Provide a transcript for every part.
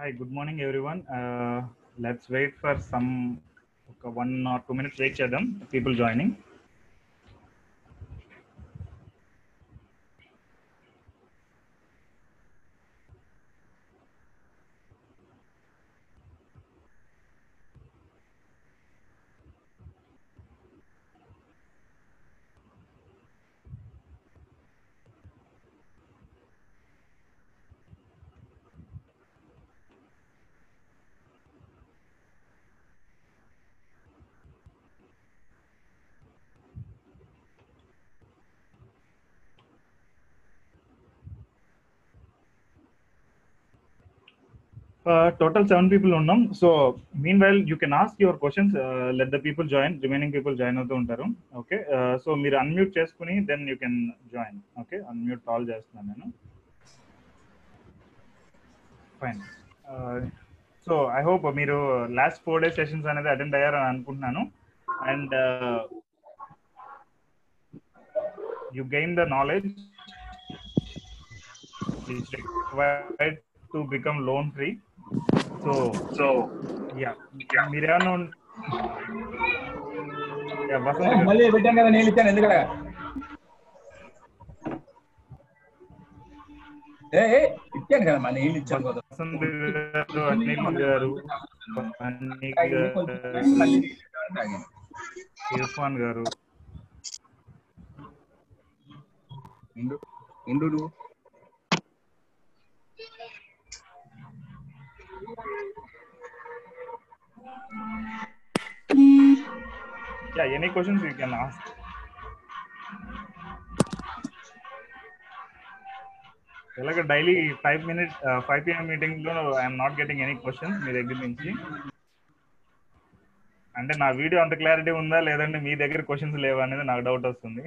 Hi, good morning, everyone. Let's wait for some 1 or 2 minutes. Wait chedam. People joining. Total 7 people unnam. So meanwhile, you can ask your questions. Let the people join. Remaining people join అవుతూ ఉంటారు. Okay. So మీరు unmute చేసుకుని then you can join. Okay. Unmute all చేస్తున్నాను నేను. Fine. So I hope మీరు last 4 days sessions అనేది attend అయ్యారని అనుకుంటున్నాను. And you gain the knowledge which required to become loan free. So yeah, మీరేమన్నా వసంత్ మళ్ళీ పెట్టాను కదా, నేను ఇచ్చాను ఎందుకడ ఇచ్చాను కదా, మన నేను ఇచ్చాను కదా. వసంత్ గారు, అనిల్ గారు, ఇర్ఫాన్ గారు, yeah, any questions you can ask. ఎలాగ డైలీ 5 PM మీటింగ్ లో I'm not getting any questions మీ దగ్గర నుంచి. అంటే నా వీడియో అంత క్లారిటీ ఉందా లేదంటే మీ దగ్గర క్వశ్చన్స్ లేవా అనేది నాకు డౌట్ వస్తుంది.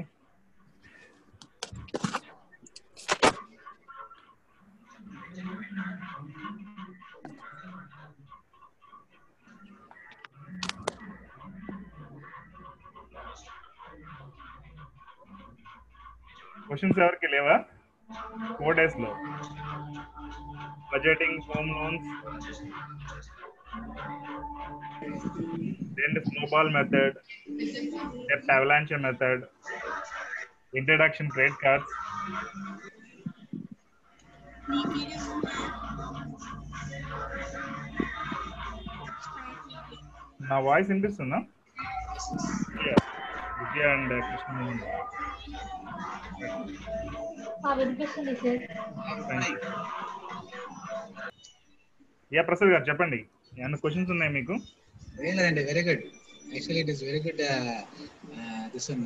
క్వశ్చన్స్ ఎవరికి లేవా? 4 days లో budgeting, home loans, then the snowball method, debt avalanche method, introduction credit cards. నా వాయిస్ వినిపిస్తుందా? విజయ అండ్ కృష్ణ యా ప్రసాద్ గారు చెప్పండి, ఏమైనా క్వశ్చన్స్ ఉన్నాయి మీకు? ఏం లేదండి, very good. Actually it is very good this one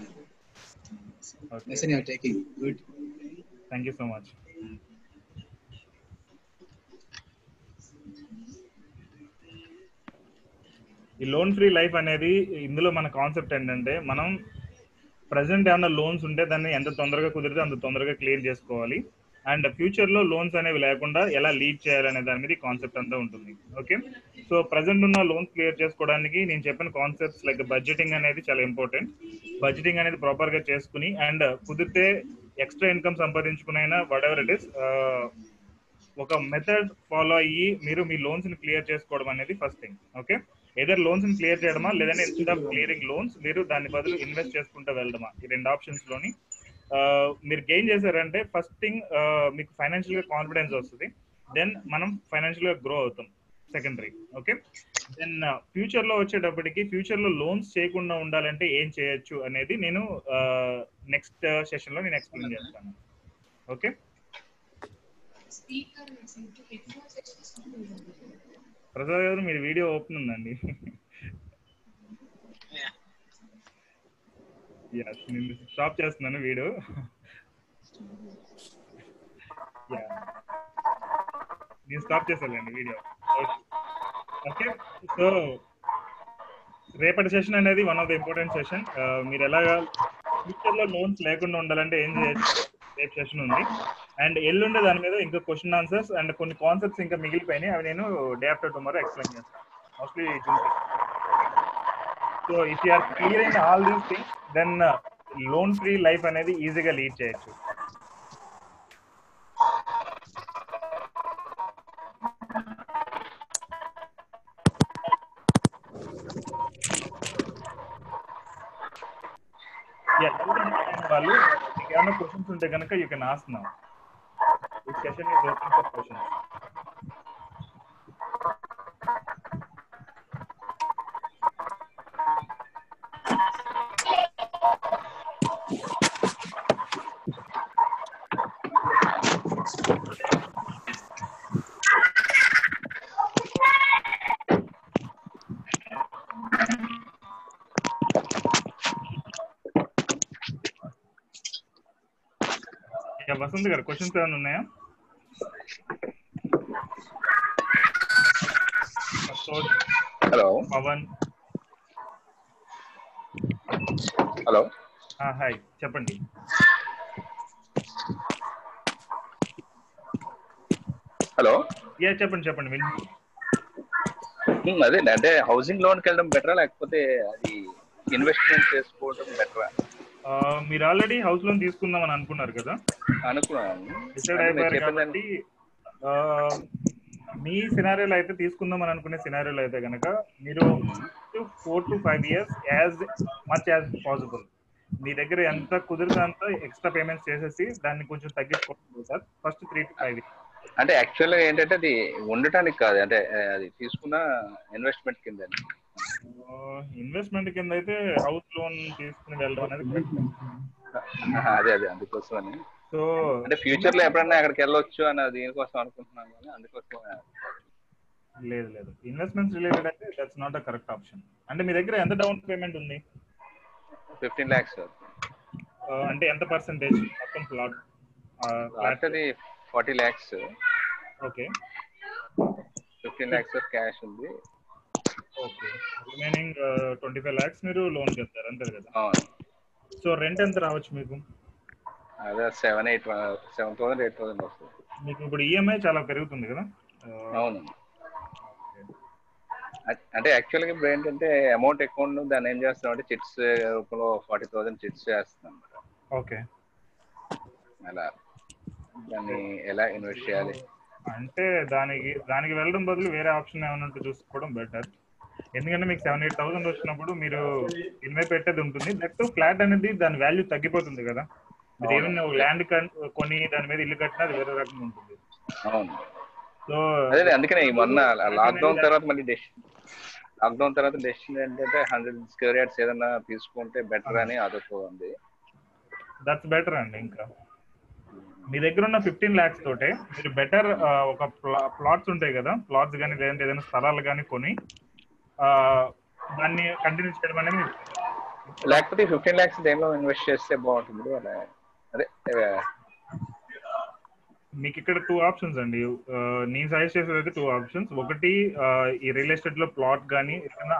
lesson you are taking. Good, thank you so much. ఈ లోన్ ఫ్రీ లైఫ్ అనేది ఇందులో మన కాన్సెప్ట్ ఏంటంటే, మనం ప్రజెంట్ ఏమైనా లోన్స్ ఉంటే దాన్ని ఎంత తొందరగా కుదిరితే అంత తొందరగా క్లియర్ చేసుకోవాలి. అండ్ ఫ్యూచర్ లో లోన్స్ అనేవి లేకుండా ఎలా లీడ్ చేయాలనే దాని మీద కాన్సెప్ట్ అంతా ఉంటుంది. ఓకే, సో ప్రజెంట్ ఉన్న లోన్స్ క్లియర్ చేసుకోవడానికి నేను చెప్పిన కాన్సెప్ట్స్ లైక్ బడ్జెటింగ్ అనేది చాలా ఇంపార్టెంట్. బడ్జెటింగ్ అనేది ప్రాపర్ గా చేసుకుని అండ్ కుదిరితే ఎక్స్ట్రా ఇన్కమ్ సంపాదించుకునైనా వాట్ ఎవర్ ఇట్ ఇస్ ఒక మెథడ్ ఫాలో అయ్యి మీరు మీ లోన్స్ ని క్లియర్ చేసుకోవడం అనేది first thing. Okay, either loans ని క్లియర్ చేయడమా లేదంటే ఇన్స్టెడ్ ఆఫ్ క్లియరింగ్ లోన్స్ మీరు దాని బదులు ఇన్వెస్ట్ చేసుకుంటూ వెళ్ళడమా, ఈ రెండు ఆప్షన్స్ లోని మీరు గెయిన్ చేశారంటే ఫస్ట్ థింగ్ మీకు ఫైనాన్షియల్ గా కాన్ఫిడెన్స్ వస్తుంది. దెన్ మనం ఫైనాన్షియల్ గా గ్రో అవుతాం, సెకండరీ. ఓకే, దెన్ ఫ్యూచర్ లో వచ్చేటప్పటికి ఫ్యూచర్ లో లోన్స్ చేయకుండా ఉండాలంటే ఏం చేయొచ్చు అనేది నేను నెక్స్ట్ సెషన్ లో నేను ఎక్స్ప్లెయిన్ చేస్తాను. ఓకే, ప్రసాద్ గారు మీరు వీడియో ఓపెన్ ఉందండి. నేను స్టాప్ చేస్తున్నాను వీడియో. నేను స్టాప్ చేశానండి వీడియో. ఓకే, సో రేపటి సెషన్ అనేది one of the important session. మీరు ఎలాగా ఫ్యూచర్ లో లోన్స్ లేకుండా ఉండాలంటే ఏం చేయొచ్చు రేపు సెషన్ ఉంది. అండ్ ఎల్లుండే దాని మీద ఇంకా క్వశ్చన్ ఆన్సర్స్ అండ్ కొన్ని కాన్సెప్ట్స్ ఇంకా మిగిలిపోయినాయి, అవి నేను డే ఆఫ్టర్ టుమారో ఎక్స్ప్లెయిన్ చేస్తాను, mostly June. So if you are clearing all these things then loan free life అనేది ఈజీగా లీడ్ చేయొచ్చు. వాళ్ళు మీకు ఏమైనా క్వశ్చన్స్ ఉంటే కనుక you can ask now. This session is open for questions. Vasant గారు క్వశ్చన్స్ ఏమైనా ఉన్నాయా? హలో పవన్. హలో హాయ్, చెప్పండి. హలో చెప్పండి విని. అదే అంటే హౌసింగ్ లోన్కి వెళ్ళడం బెటరా లేకపోతే అది ఇన్వెస్ట్మెంట్ చేసుకోవడం బెటరా? మీరు ఆల్రెడీ హౌస్ లోన్ తీసుకుందామని అనుకున్నారు కదా, అనుకున్నాను. డిసైడ్ అయిపోయారు కాబట్టి మీ సినారియోలో అయితే తీసుకుందామని అనుకునే సినారియోలో అయితే కనుక మీరు 4 to 5 years as much as possible మీ దగ్గర ఎంత కుదిరితే అంత ఎక్స్ట్రా పేమెంట్స్ చేసేసి దాన్ని కొంచెం తగ్గించుకోవచ్చు సార్. First 3 to 5 years. అంటే యాక్చువల్గా ఏంటంటే అది ఉండటానికి కాదు, అంటే అది తీసుకున్న ఇన్వెస్ట్మెంట్ కింద. ఇన్వెస్ట్మెంట్ కింద అయితే హౌస్ లోన్ తీసుకుని వెళ్ళడం అనేది అదే అందుకోసం అని. సో అంటే ఫ్యూచర్ లో ఎప్పుడన్నా అక్కడికి వెళ్ళొచ్చు అని దీనికోసం అనుకుంటున్నాను కానీ అందుకోసం. లేదు ఇన్వెస్ట్మెంట్స్ రిలేటెడ్ అయితే that's not a correct option. అంటే మీ దగ్గర ఎంత డౌన్ పేమెంట్ ఉంది? 15 lakhs సార్. అంటే ఎంత పర్సెంటేజ్ మొత్తం ప్లాట్? అది 40 lakhs. ఓకే, 15 lakhs క్యాష్ ఉంది. ఓకే, రిమైనింగ్ 25 lakhs మీరు లోన్ చెప్తారు అంతే కదా? అవును. సో రెంట్ ఎంత రావచ్చు మీకు? అదే 7,000 8,000 వస్తుంది. మీకు ఇప్పుడు ఈఎంఐ చాలా పెరుగుతుంది కదా? అవును. అంటే యాక్చువల్గా ఇప్పుడు ఏంటంటే అమౌంట్ అకౌంట్ దాన్ని ఏం చేస్తాం అంటే చిట్స్ రూపంలో 40,000 చిట్స్ చేస్తాం. ఓకే, అలా దాన్ని ఎలా ఇన్వెస్ట్ చేయాలి అంటే దానికి వెళ్ళడం బదులు వేరే ఆప్షన్ ఏమైనా ఉంటే చూసుకోవడం బెటర్. ఎందుకంటే మీకు 7-8,000 వచ్చినప్పుడు మీరు ఇన్వెస్ట్ పెట్టేది ఉంటుంది. దట్ ఫ్లాట్ అనేది దాని వాల్యూ తగ్గిపోతుంది కదా. మీరు ఏమైనా ల్యాండ్ కొని దాని మీద ఇల్లు కట్టినా అది వేరే రకంగా ఉంటుంది. అవును. సో అదే అందుకనే మొన్న లాక్డౌన్ తర్వాత డెసిషన్ ఏంటంటే 100 square yards ఏదన్నా తీసుకుంటే బెటర్ అని అదొకటి. దట్స్ బెటర్ అండి. ఇంకా మీ దగ్గర ఉన్న 15 lakhs తోటే మీరు బెటర్ ఒక ప్లాట్స్ ఉంటాయి కదా, ప్లాట్స్ కానీ లేదంటే ఏదైనా స్థలాలు కానీ కొని దాన్ని కంటిన్యూ చేయడం అనేది. లేకపోతే 15 lakhs దేనిలో ఇన్వెస్ట్ చేస్తే బాగుంటుంది? అదే మీకు ఇక్కడ 2 ఆప్షన్స్ అండి. నేను సజెస్ట్ చేసేది అయితే 2 ఆప్షన్స్. ఒకటి ఈ రియల్ ఎస్టేట్ లో ప్లాట్ కానీ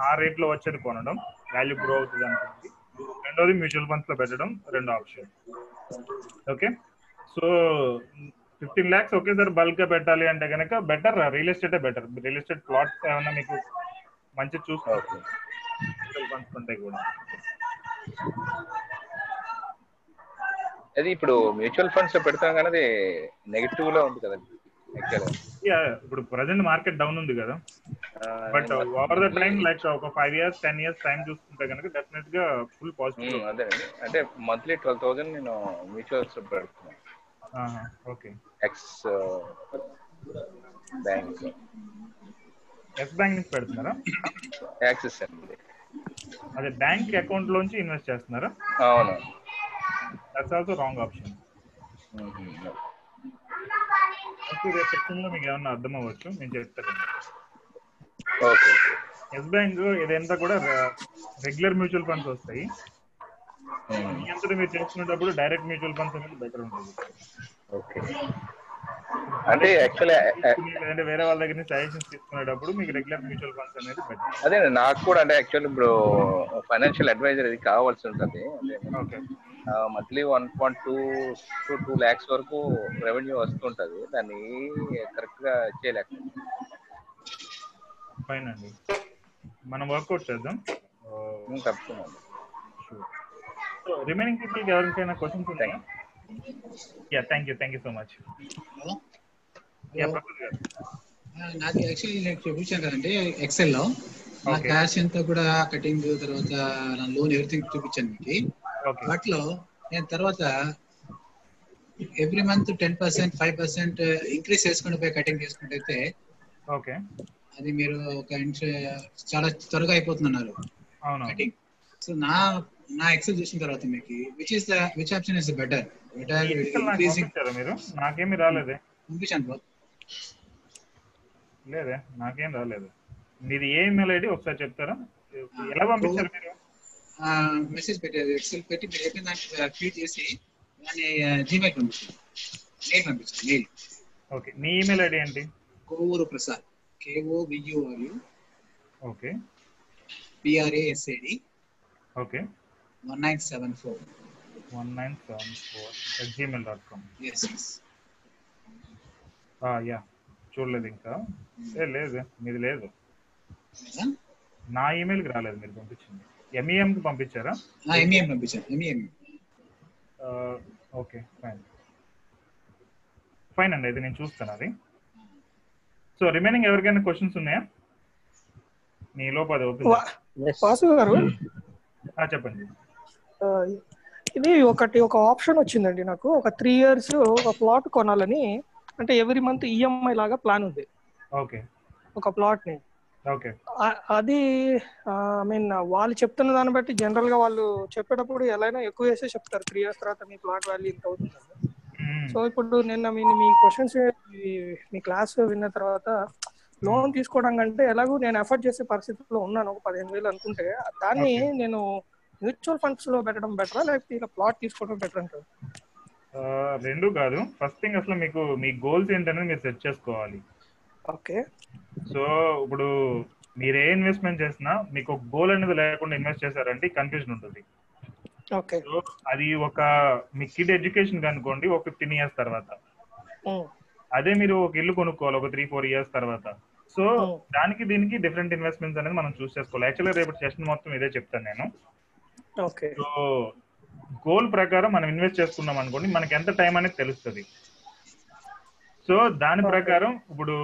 ఆ రేట్ లో వచ్చేది కొనడం, వాల్యూ గ్రో అవుతుంది అనుకుంది. రెండోది మ్యూచువల్ ఫండ్స్ లో పెట్టడం, రెండో ఆప్షన్. ఓకే, సో 15 lakhs ఒకేసారి బల్క్ గా పెట్టాలి అంటే కనుక బెటర్ రియల్ ఎస్టేటే బెటర్. రియల్ ఎస్టేట్ ప్లాట్స్ ఏమన్నా మీకు మంచి చూసుకోవచ్చు, మ్యూచువల్ ఫండ్స్ ఉంటాయి కూడా. అది ఇప్పుడు మ్యూచువల్ ఫండ్స్ పెడతాం కానీ అది నెగిటివ్ లో ఉంది కదండి యాక్చువల్గా. ఇప్పుడు ప్రజెంట్ మార్కెట్ డౌన్ ఉంది కదా, but over the time like ఒక 5 years 10 years టైం చూసుకుంటే కనుక డెఫినెట్ గా ఫుల్ పాజిటివ్. అదేనండి, అంటే మంత్లీ 12,000 నేను మ్యూచువల్స్ పెడుతున్నాను. ఓకే, ఎక్స్ బ్యాంక్ నుంచి పెడుతున్నారా? యాక్సిస్ అండి. అదే బ్యాంక్ అకౌంట్ లోంచి ఇన్వెస్ట్ చేస్తున్నారా? అవును. That's also wrong option. సెక్షన్లో మీకు ఏమన్నా అర్థం అవ్వచ్చు, నేను చెప్తాను. ఓకే, ఎస్ బ్యాంక్ ఇదంతా కూడా రెగ్యులర్ మ్యూచువల్ ఫండ్స్ వస్తాయి. మీ అంతా మీరు చేసుకునేటప్పుడు డైరెక్ట్ మ్యూచువల్ ఫండ్స్ అనేది బెటర్ ఉంటుంది. ఓకే, అంటే లేదంటే వేరే వాళ్ళ దగ్గర నుంచి సజెషన్స్ తీసుకునేటప్పుడు మీకు రెగ్యులర్ మ్యూచువల్ ఫండ్స్ అనేది బెటర్. అదే నాకు కూడా అంటే యాక్చువల్లీ ఇప్పుడు ఫైనాన్షియల్ అడ్వైజర్ ఇది కావాల్సి ఉంటుంది. ఓకే, మంత్లీ 1.2 to 2 lakhs వరకు రెవెన్యూ వస్తుంటది, దాన్ని కరెక్ట్ గా చేయలేకపోతుంది. ఫైన్ అండి, మనం వర్కౌట్ చేద్దాం. తప్పకుండా. సో రిమైనింగ్ పీపుల్కి ఎవరికైనా క్వశ్చన్స్ ఉన్నాయా? Thank you so much. నాకు యాక్చువల్లీ నేను చూపించాను కదండి ఎక్సెల్ లో నా క్యాష్ అంతా కూడా కటింగ్ తర్వాత నా లోన్ ఎవ్రీథింగ్ చూపించాను మీకు. వాటిలో నేను తర్వాత ఎవ్రీ మంత్ 10%, 5% ఇంక్రీస్ చేసుకుంటూ పోయి కటింగ్ చేసుకుంటూ అయితే ఓకే అది మీరు ఒక చాలా త్వరగా అయిపోతున్నారు కటింగ్. సో నా ఎక్సెల్ చూసిన తర్వాత మీకు which option is better increasing? మీరు నాకేమి రాలేదే. పంపించాను బ్రో. లేదే, నాకేం రాలేదు. మీది ఏ ఈమెయిల్ ఐడి ఒకసారి చెప్తారా? ఎలా పంపించారు మీరు? మెసేజ్ పెట్టారు, ఎక్సెల్ పెట్టి మీరు చెప్పిన దాన్ని ఫీడ్ చేసి దాన్ని జీమెయిల్ పంపించాను, మెయిల్ పంపించాను, మెయిల్. ఓకే, మీ ఈమెయిల్ ఐడి ఏంటి? Kovur Prasad, KOVURU okay PRASAD okay 1974 gmail.com. Yeah, చూడలేదు ఇంకా. లేదు, మీది లేదు. నా ఈమెయిల్కి రాలేదు, మీరు పంపించింది. MEMకి పంపించారా? MEM పంపించాను, MEM. ఓకే, ఫైన్ అండి, అయితే నేను చూస్తాను అది. సో రిమైనింగ్ ఎవరికైనా క్వశ్చన్స్ ఉన్నాయా? మీ లోపు అది అవుతుంది. వాసు గారు చెప్పండి. ఇది ఒక ఆప్షన్ వచ్చిందండి నాకు. ఒక 3 years ఒక ప్లాట్ కొనాలని, అంటే ఎవ్రీ మంత్ EMI లాగా ప్లాన్ ఉంది. ఓకే, ఒక ప్లాట్ ని. ఓకే, అది వాళ్ళు చెప్తున్న దాన్ని బట్టి జనరల్ గా వాళ్ళు చెప్పేటప్పుడు ఎలా ఎక్కువ వేసే చెప్తారు. 3 years తర్వాత మీ ప్లాట్ వాల్యూ ఇంత అవుతుంది. సో ఇప్పుడు నిన్న మీ క్వశ్చన్స్ మీ క్లాస్ విన్న తర్వాత లోన్ తీసుకోవడం కంటే ఎలాగో నేను ఎఫర్ట్ చేసే పరిస్థితిలో ఉన్నాను, ఒక 15,000 అనుకుంటే దాన్ని నేను మ్యూచువల్ ఫండ్స్ లో పెట్టడం బెటరా, లేకపోతే ఇలా ప్లాట్ తీసుకోవడం బెటర్ అంటారు? రెండు కాదు. ఫస్ట్ థింగ్ అసలు మీ గోల్స్ ఏంటనేది మీరు సెట్ చేసుకోవాలి. ఓకే. సో ఇప్పుడు మీరు ఏ ఇన్వెస్ట్మెంట్ చేసినా మీకు ఒక గోల్ అనేది లేకుండా ఇన్వెస్ట్ చేశారంటే కన్ఫ్యూజన్ ఉంటుంది. ఓకే. సో అది మీ కిడ్ ఎడ్యుకేషన్ కనుకోండి, ఒక 15 years తర్వాత. అదే మీరు ఒక ఇల్లు కొనుక్కోవాలి ఒక 3-4 years తర్వాత. సో దానికి దీనికి డిఫరెంట్ ఇన్వెస్ట్మెంట్స్ అనేది మనం చూస్ చేసుకోవాలి. యాక్చువల్గా రేపు సెషన్ మొత్తం ఇదే చెప్తాను నేను. సో గోల్ ప్రకారం మనం ఇన్వెస్ట్ చేసుకున్నాం అనుకోండి, మనకి ఎంత టైం అనేది తెలుస్తుంది. సో దాని ప్రకారం ఇప్పుడు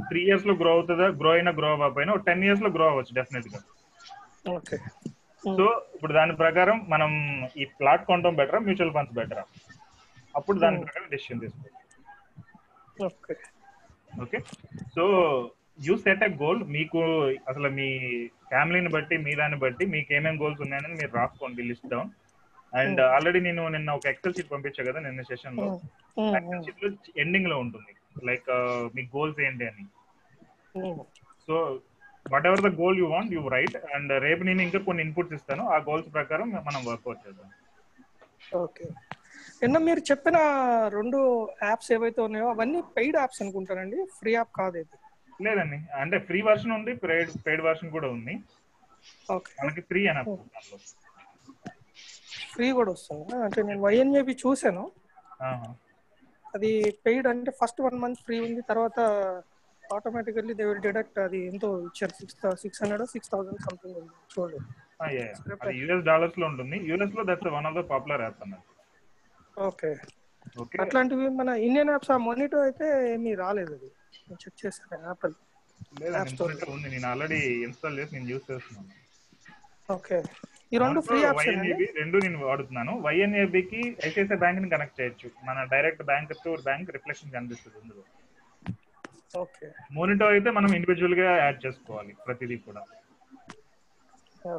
3 years లో గ్రో అవుతుందా, గ్రో అవ్వకపోయినా 10 years లో గ్రో అవ్వచ్చు డెఫినెట్ గా. సో ఇప్పుడు దాని ప్రకారం మనం ఈ ప్లాట్ కొనడం బెటరా, మ్యూచువల్ ఫండ్స్ బెటరా, అప్పుడు దాని ప్రకారం డెసిషన్ తీసుకోవచ్చు. Okay. So you set a goal. మీకు అసలు మీ ఫ్యామిలీని బట్టి, మీ దాన్ని బట్టి మీకు ఏమేమి గోల్స్ ఉన్నాయని మీరు రాసుకోండి లిస్ట్ డౌన్. అండ్ ఆల్రెడీ నేను నిన్న ఒక ఎక్సెల్ షీట్ పంపించా కదా నిన్న సెషన్ లో. ఎక్సెల్ షీట్ లో ఎండింగ్ లో ఉంటుంది లైక్ మీ గోల్స్ ఏంటి అని. So what ever the goal you want you right. And రేపు నేను ఇంకా కొన్ని ఇన్పుట్స్ ఇస్తాను, ఆ గోల్స్ ప్రకారం మనం వర్కౌట్ చేద్దాం. ఓకే. నిన్న మీరు చెప్పిన 2 యాప్స్ ఏవైతే ఉన్నాయో అవన్నీ పెయిడ్ యాప్స్ అనుకుంటానండి, ఫ్రీ యాప్ కాదు ఇది? లేదండి, అంటే ఫ్రీ వర్షన్ ఉంది, పెయిడ్ వర్షన్ కూడా ఉంది. మనకి ఫ్రీ అని ఫ్రీ కూడా వస్తుంది. అంటే నేను YNAB చూసాను, అది పెయిడ్ అంటే ఫస్ట్ 1 month ఫ్రీ ఉంది, తర్వాత ఆటోమేటికల్లీ దే విల్ డిడక్ట్. అది ఎంతో ఇచ్చారు, 600 6,000 సంథింగ్ ఉంది, చూడలేదు. అది $US లో ఉంటుంది. US లో that's one of the popular app అన్నది. ఓకే. అట్లాంటివి మన ఇండియన్ యాప్స్ ఆ మొనిటో అయితే ఏమీ రాలేదు, అది నేను చెక్ చేశాను యాపిల్. ఉంది, నేను ఆల్రెడీ ఇన్స్టాల్ చేసి నేను యూస్ చేస్తున్నాను. ఓకే. ఈ 2 ఫ్రీ యాప్స్ YNAB రెండు నేను వాడుతున్నాను. YNAB కి ఐసిఐసిఐ బ్యాంక్ ని కనెక్ట్ చేయొచ్చు, మన direct bank to bank reflection కనిపిస్తుంది అందులో. ఓకే. మోనిటో అయితే మనం ఇండివిజువల్ గా యాడ్ చేసుకోవాలి ప్రతిదీ కూడా.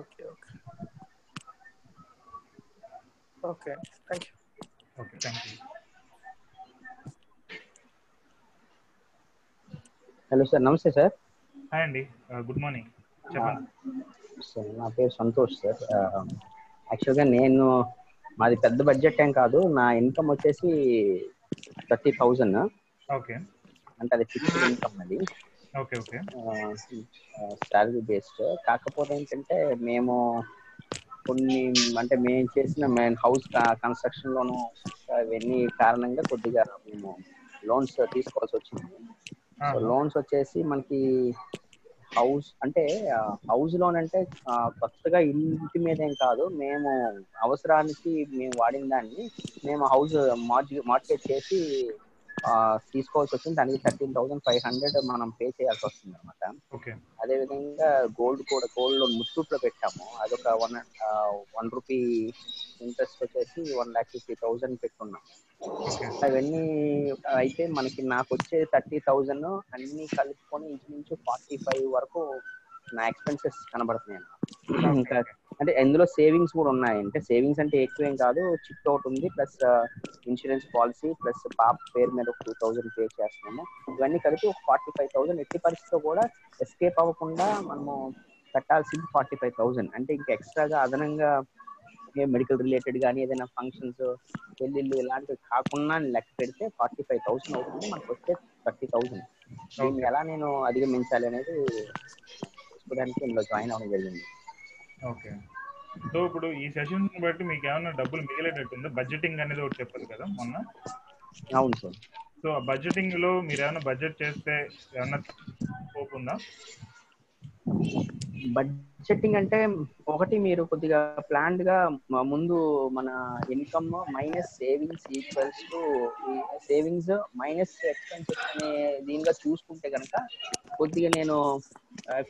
Okay. Okay. Okay, thank you. Okay, thank you. Hello sir, నమస్తే సార్. హాయ్ అండి, గుడ్ మార్నింగ్, చెప్పండి. సార్ నా పేరు సంతోష్ సార్. యాక్చువల్గా మాది పెద్ద బడ్జెట్ ఏం కాదు, నా ఇన్కమ్ వచ్చేసి 30,000. ఓకే. అంటే అది ఫిక్స్డ్ ఇన్కమ్ అది. ఓకే. ఓకే. Salary based. కాకపోతే ఏంటంటే మేము మేము చేసిన హౌస్ కన్స్ట్రక్షన్ లోను ఇవన్నీ కారణంగా కొద్దిగా మేము లోన్స్ తీసుకోవాల్సి వచ్చింది. సో లోన్స్ వచ్చేసి మనకి హౌస్ లోన్ అంటే కొత్తగా ఇంటి మీద ఏం కాదు, మేము అవసరానికి మేము వాడిన దాన్ని మేము హౌస్ మార్కెట్ చేసి తీసుకోవాల్సి వచ్చింది. దానికి 13,500 మనం పే చేయాల్సి వస్తుంది అనమాట. అదేవిధంగా గోల్డ్ లోన్ ముత్తూట్లో పెట్టాము, అదొక 1 రూపీ ఇంట్రెస్ట్ వచ్చేసి 1,50,000 పెట్టుకున్నాను. అవన్నీ అయితే నాకు వచ్చే 30,000 అన్ని కలుపుకొని ఇంచుమించు 45 వరకు నా ఎక్స్పెన్సెస్ కనబడుతున్నాయి. ఇంకా అంటే ఎందులో సేవింగ్స్ కూడా ఉన్నాయి. అంటే సేవింగ్స్ అంటే ఎక్కువేం కాదు, చిట్ ఒకటి ఉంది, ప్లస్ ఇన్సూరెన్స్ పాలసీ, ప్లస్ పాప పేరు మీద ఒక 2,000 పే చేస్తున్నాము. ఇవన్నీ కలిపి ఒక 45,000 ఎట్టి పరిస్థితిలో కూడా ఎస్కేప్ అవ్వకుండా మనము కట్టాల్సింది 45,000. అంటే ఇంకా ఎక్స్ట్రాగా అదనంగా మెడికల్ రిలేటెడ్ కానీ ఏదైనా ఫంక్షన్స్, పెళ్ళిళ్ళు ఇలాంటివి కాకుండా లెక్క పెడితే 45,000 అవుతుంది. మనకు వచ్చే 30,000. దీన్ని ఎలా నేను అధిగమించాలి అనేది తెలుసుకోవడానికి ఇందులో జాయిన్ అవ్వడం జరిగింది. ఓకే. సో ఇప్పుడు ఈ సెషన్స్ బట్టి మీకు ఏమైనా డబ్బులు మిగిలేటట్టుందా? బడ్జెటింగ్ అనేది ఒకటి చెప్పారు కదా మొన్న. అవును సార్. సో ఆ బడ్జెటింగ్ లో మీరు ఏమైనా బడ్జెట్ చేస్తే ఏమైనా స్కోప్ ఉందా? బడ్జెటింగ్ అంటే ఒకటి, మీరు కొద్దిగా ప్లాన్డ్ గా ముందు మన income minus savings equals to savings minus expenses అనే దీనిగా చూసుకుంటే కనుక కొద్దిగా నేను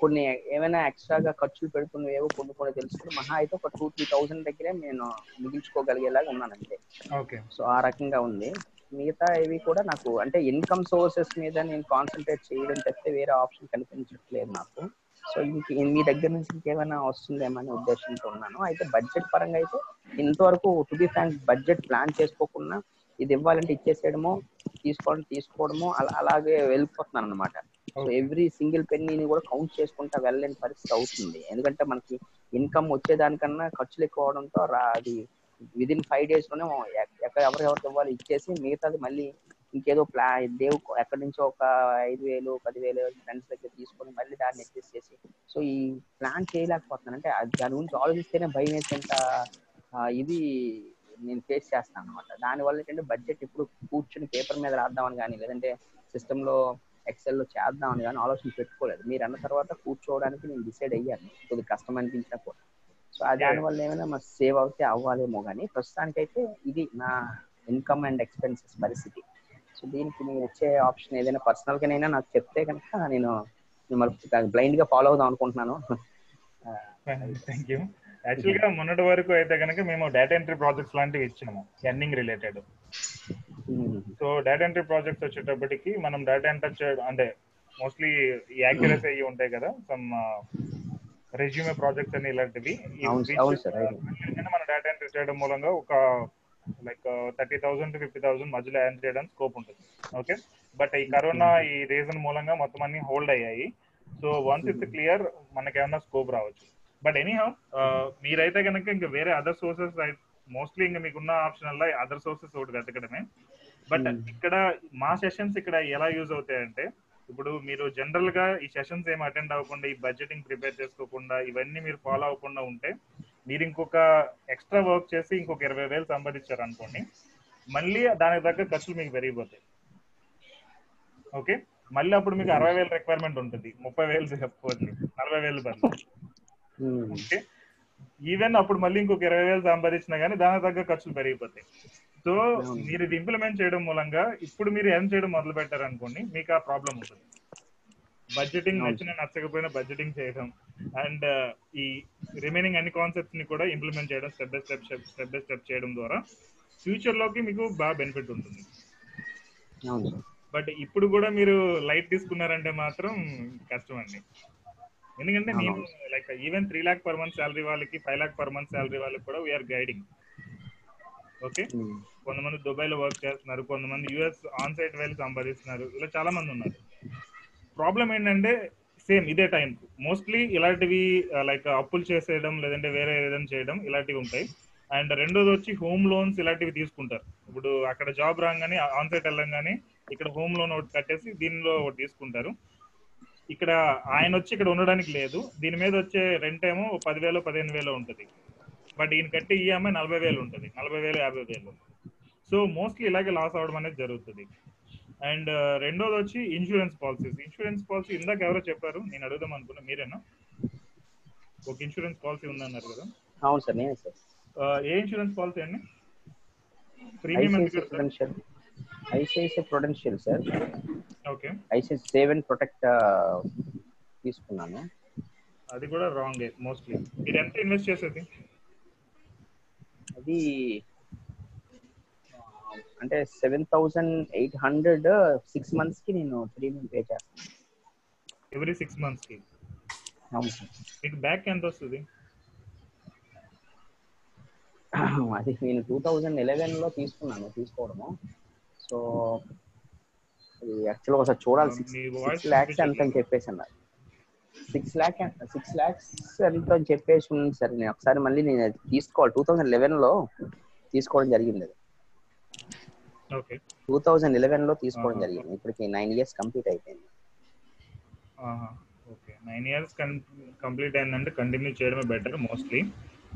కొన్ని ఏమైనా ఎక్స్ట్రాగా ఖర్చులు పెడుతున్నవేవో కొన్ని తెలుసుకుని మహా అయితే ఒక 2-3,000 దగ్గరే నేను మిగిల్చుకోగలిగేలాగా ఉన్నాను అంతే. సో ఆ రకంగా ఉంది. మిగతా ఇవి కూడా నాకు అంటే ఇన్కమ్ సోర్సెస్ మీద నేను కాన్సన్ట్రేట్ చేయడం తప్పితే వేరే ఆప్షన్ కనిపించట్లేదు నాకు. సో మీ దగ్గర నుంచి ఇంకేమైనా వస్తుందేమని ఉద్దేశంతో ఉన్నాను. అయితే బడ్జెట్ పరంగా అయితే ఇంతవరకు to be frank budget plan చేసుకోకుండా ఇది ఇవ్వాలంటే ఇచ్చేసేయడము, తీసుకోవడము అలాగే వెళ్ళిపోతున్నాను అనమాట. సో ఎవ్రీ సింగిల్ పెన్నీని కూడా కౌంట్ చేసుకుంటా వెళ్ళలేని పరిస్థితి అవుతుంది. ఎందుకంటే మనకి ఇన్కమ్ వచ్చేదానికన్నా ఖర్చులు ఎక్కువ అవడంతో అది విదిన్ 5 days లోనే ఎవరెవరికి ఇవ్వాలి ఇచ్చేసి మిగతాది మళ్ళీ ఇంకేదో ఎక్కడి నుంచో ఒక 5,000 10,000 ఫ్రెండ్స్ దగ్గర తీసుకొని మళ్ళీ దాన్ని అడ్జస్ట్ చేసి సో ఈ ప్లాన్ చేయలేకపోతున్నాను. అంటే దాని గురించి ఆలోచిస్తేనే భయం వేసేంత ఇది నేను ఫేస్ చేస్తాను అనమాట. దానివల్ల ఏంటంటే బడ్జెట్ ఇప్పుడు కూర్చుని పేపర్ మీద రాద్దామని కానీ లేదంటే సిస్టంలో ఎక్సెల్లో చేద్దామని కానీ ఆలోచన పెట్టుకోలేదు. మీరు అన్న తర్వాత కూర్చోవడానికి నేను డిసైడ్ అయ్యాను, కొద్దిగా కష్టం అనిపించినా కూడా. సో దానివల్ల ఏమైనా మా సేవ్ అవుతే అవ్వాలేమో కానీ ప్రస్తుతానికైతే ఇది నా ఇన్కమ్ అండ్ ఎక్స్పెన్సెస్ పరిస్థితి. సో దీనికి నేను వచ్చే ఆప్షన్ ఏదైనా పర్సనల్ గానైనా నాకు చెప్తే కనుక నేను మిమ్మల్ని బ్లైండ్ గా ఫాలో అవుదాం అనుకుంటున్నాను. Thank you. యాక్చువల్ గా మొన్నటి వరకు అయితే కనుక మేము డేటా ఎంట్రీ ప్రాజెక్ట్స్ లాంటివి ఇచ్చినాము, earning related. So data entry projects వచ్చేటప్పటికి మనం డేటా ఎంటర్ చేయడం అంటే మోస్ట్లీ యాక్యురసీ అయ్యి ఉంటాయి కదా, సమ్ రెజ్యూమే ప్రాజెక్ట్స్ అని ఇలాంటివి. మన డేటా ఎంట్రీ చేయడం మూలంగా ఒక లైక్ 30,000 to 50,000 మధ్యలో ఎర్న్ చేయడానికి స్కోప్ ఉంటుంది. ఓకే, బట్ ఈ కరోనా ఈ రీజన్ మూలంగా మొత్తం అన్ని హోల్డ్ అయ్యాయి. సో వన్స్ ఇట్స్ క్లియర్ మనకి ఏమన్నా స్కోప్ రావచ్చు. బట్ ఎనీహౌ మీరైతే కనుక ఇంకా వేరే అదర్ సోర్సెస్ మోస్ట్లీ ఇంకా మీకున్న ఆప్షన్ వల్ల అదర్ సోర్సెస్ ఒకటి వెతకడమే. బట్ ఇక్కడ మా సెషన్స్ ఇక్కడ ఎలా యూజ్ అవుతాయంటే, ఇప్పుడు మీరు జనరల్ గా ఈ సెషన్స్ ఏమి అటెండ్ అవ్వకుండా, ఈ బడ్జెటింగ్ ప్రిపేర్ చేసుకోకుండా, ఇవన్నీ మీరు ఫాలో అవ్వకుండా ఉంటే మీరు ఇంకొక ఎక్స్ట్రా వర్క్ చేసి ఇంకొక 20,000 సంపాదించారు అనుకోండి, మళ్ళీ దానికి తగ్గ ఖర్చులు మీకు పెరిగిపోతాయి. ఓకే, మళ్ళీ అప్పుడు మీకు 60,000 రిక్వైర్మెంట్ ఉంటుంది, 30,000 చెప్పుకోవచ్చు, 40,000 బదులు. ఓకే, ఈవెన్ అప్పుడు మళ్ళీ ఇంకొక 20,000 సంపాదించినా కానీ దానికి తగ్గ ఖర్చులు పెరిగిపోతాయి. సో మీరు ఇది ఇంప్లిమెంట్ చేయడం మూలంగా ఇప్పుడు మీరు ఎర్న్ చేయడం మొదలు పెట్టారు అనుకోండి, మీకు ఆ ప్రాబ్లం ఉంటుంది. బడ్జెటింగ్ నచ్చకపోయినా బడ్జెటింగ్ చేయడం అండ్ ఈ రిమైనింగ్ అన్ని కాన్సెప్ట్స్ ని కూడా ఇంప్లిమెంట్ చేయడం స్టెప్ బై స్టెప్ చేయడం ద్వారా ఫ్యూచర్ లోకి మీకు బాగా బెనిఫిట్ ఉంటుంది. బట్ ఇప్పుడు కూడా మీరు లైట్ తీసుకున్నారంటే మాత్రం కష్టం అండి. ఎందుకంటే నేను like even 3 lakh per month salary వాళ్ళకి, 5 lakh per month శాలరీ వాళ్ళకి కూడా వీఆర్ గైడింగ్. ఓకే, కొంతమంది దుబాయ్ లో వర్క్ చేస్తున్నారు, కొంతమంది యుఎస్ ఆన్ సైట్ వెళ్ళి సంపాదిస్తున్నారు, ఇలా చాలా మంది ఉన్నారు. ప్రాబ్లం ఏంటంటే సేమ్ ఇదే టైం మోస్ట్లీ ఇలాంటివి లైక్ అప్పులు చేసేయడం లేదంటే వేరే ఏదైనా చేయడం ఇలాంటివి ఉంటాయి. అండ్ రెండోది వచ్చి హోమ్ లోన్స్ ఇలాంటివి తీసుకుంటారు. ఇప్పుడు అక్కడ జాబ్ రాగానే ఆన్ సైట్ వెళ్ళంగానే ఇక్కడ హోమ్ లోన్ ఒకటి కట్టేసి దీనిలో ఒకటి తీసుకుంటారు. ఇక్కడ ఆయన వచ్చి ఇక్కడ ఉండడానికి లేదు, దీని మీద వచ్చే రెంట్ ఏమో 10,000 15,000 ఉంటుంది. బట్ ఈయన కట్టే ఈఎంఐ 40,000 ఉంటుంది, 40,000 50,000. సో మోస్ట్లీ ఇలాగే లాస్ అవడం అనేది జరుగుతుంది. అండ్ రెండోది వచ్చి ఇన్సూరెన్స్ పాలసీస్. ఇన్సూరెన్స్ పాలసీ ఇందాక ఎవరో చెప్పారు, నేను అడుగుదాం అనుకున్నా, మీరేనా? ఒక ఇన్సూరెన్స్ పాలసీ ఉందన్నారు కదా? అవును సార్, నేనే సార్. ఏ ఇన్సూరెన్స్ పాలసీ అండి? Premium ICICI Prudential sir. Okay, ICICI save and protect తీసుకున్నాను. అది కూడా రాంగ్ మోస్ట్లీ. మీరు ఎంత ఇన్వెస్ట్ చేసేది? అది అంటే 7,800 6 months కి నేను ప్రీమియం పే చేస్తాను. ఎవ్రీ 6 months కి. అవును సార్. మీకు బ్యాక్ ఎంత వస్తుంది? అది నేను 2011లో తీసుకోవడము. సో అది యాక్చువల్గా ఒకసారి చూడాలి. 6 lakhs ఎంత అని చెప్పేసి అన్నారు. 6 lakhs ఎంత అని చెప్పేసి ఉంది సార్. నేను ఒకసారి మళ్ళీ నేను తీసుకోవాలి. 2011లో తీసుకోవడం జరిగింది. 2011లో తీసుకోవడం జరిగింది. ఇప్పటికి 9 years కంప్లీట్ అయిపోయింది. ఓకే, 9 years కంప్లీట్ అయిందంటే కంటిన్యూ చేయడమే బెటర్ మోస్ట్లీ.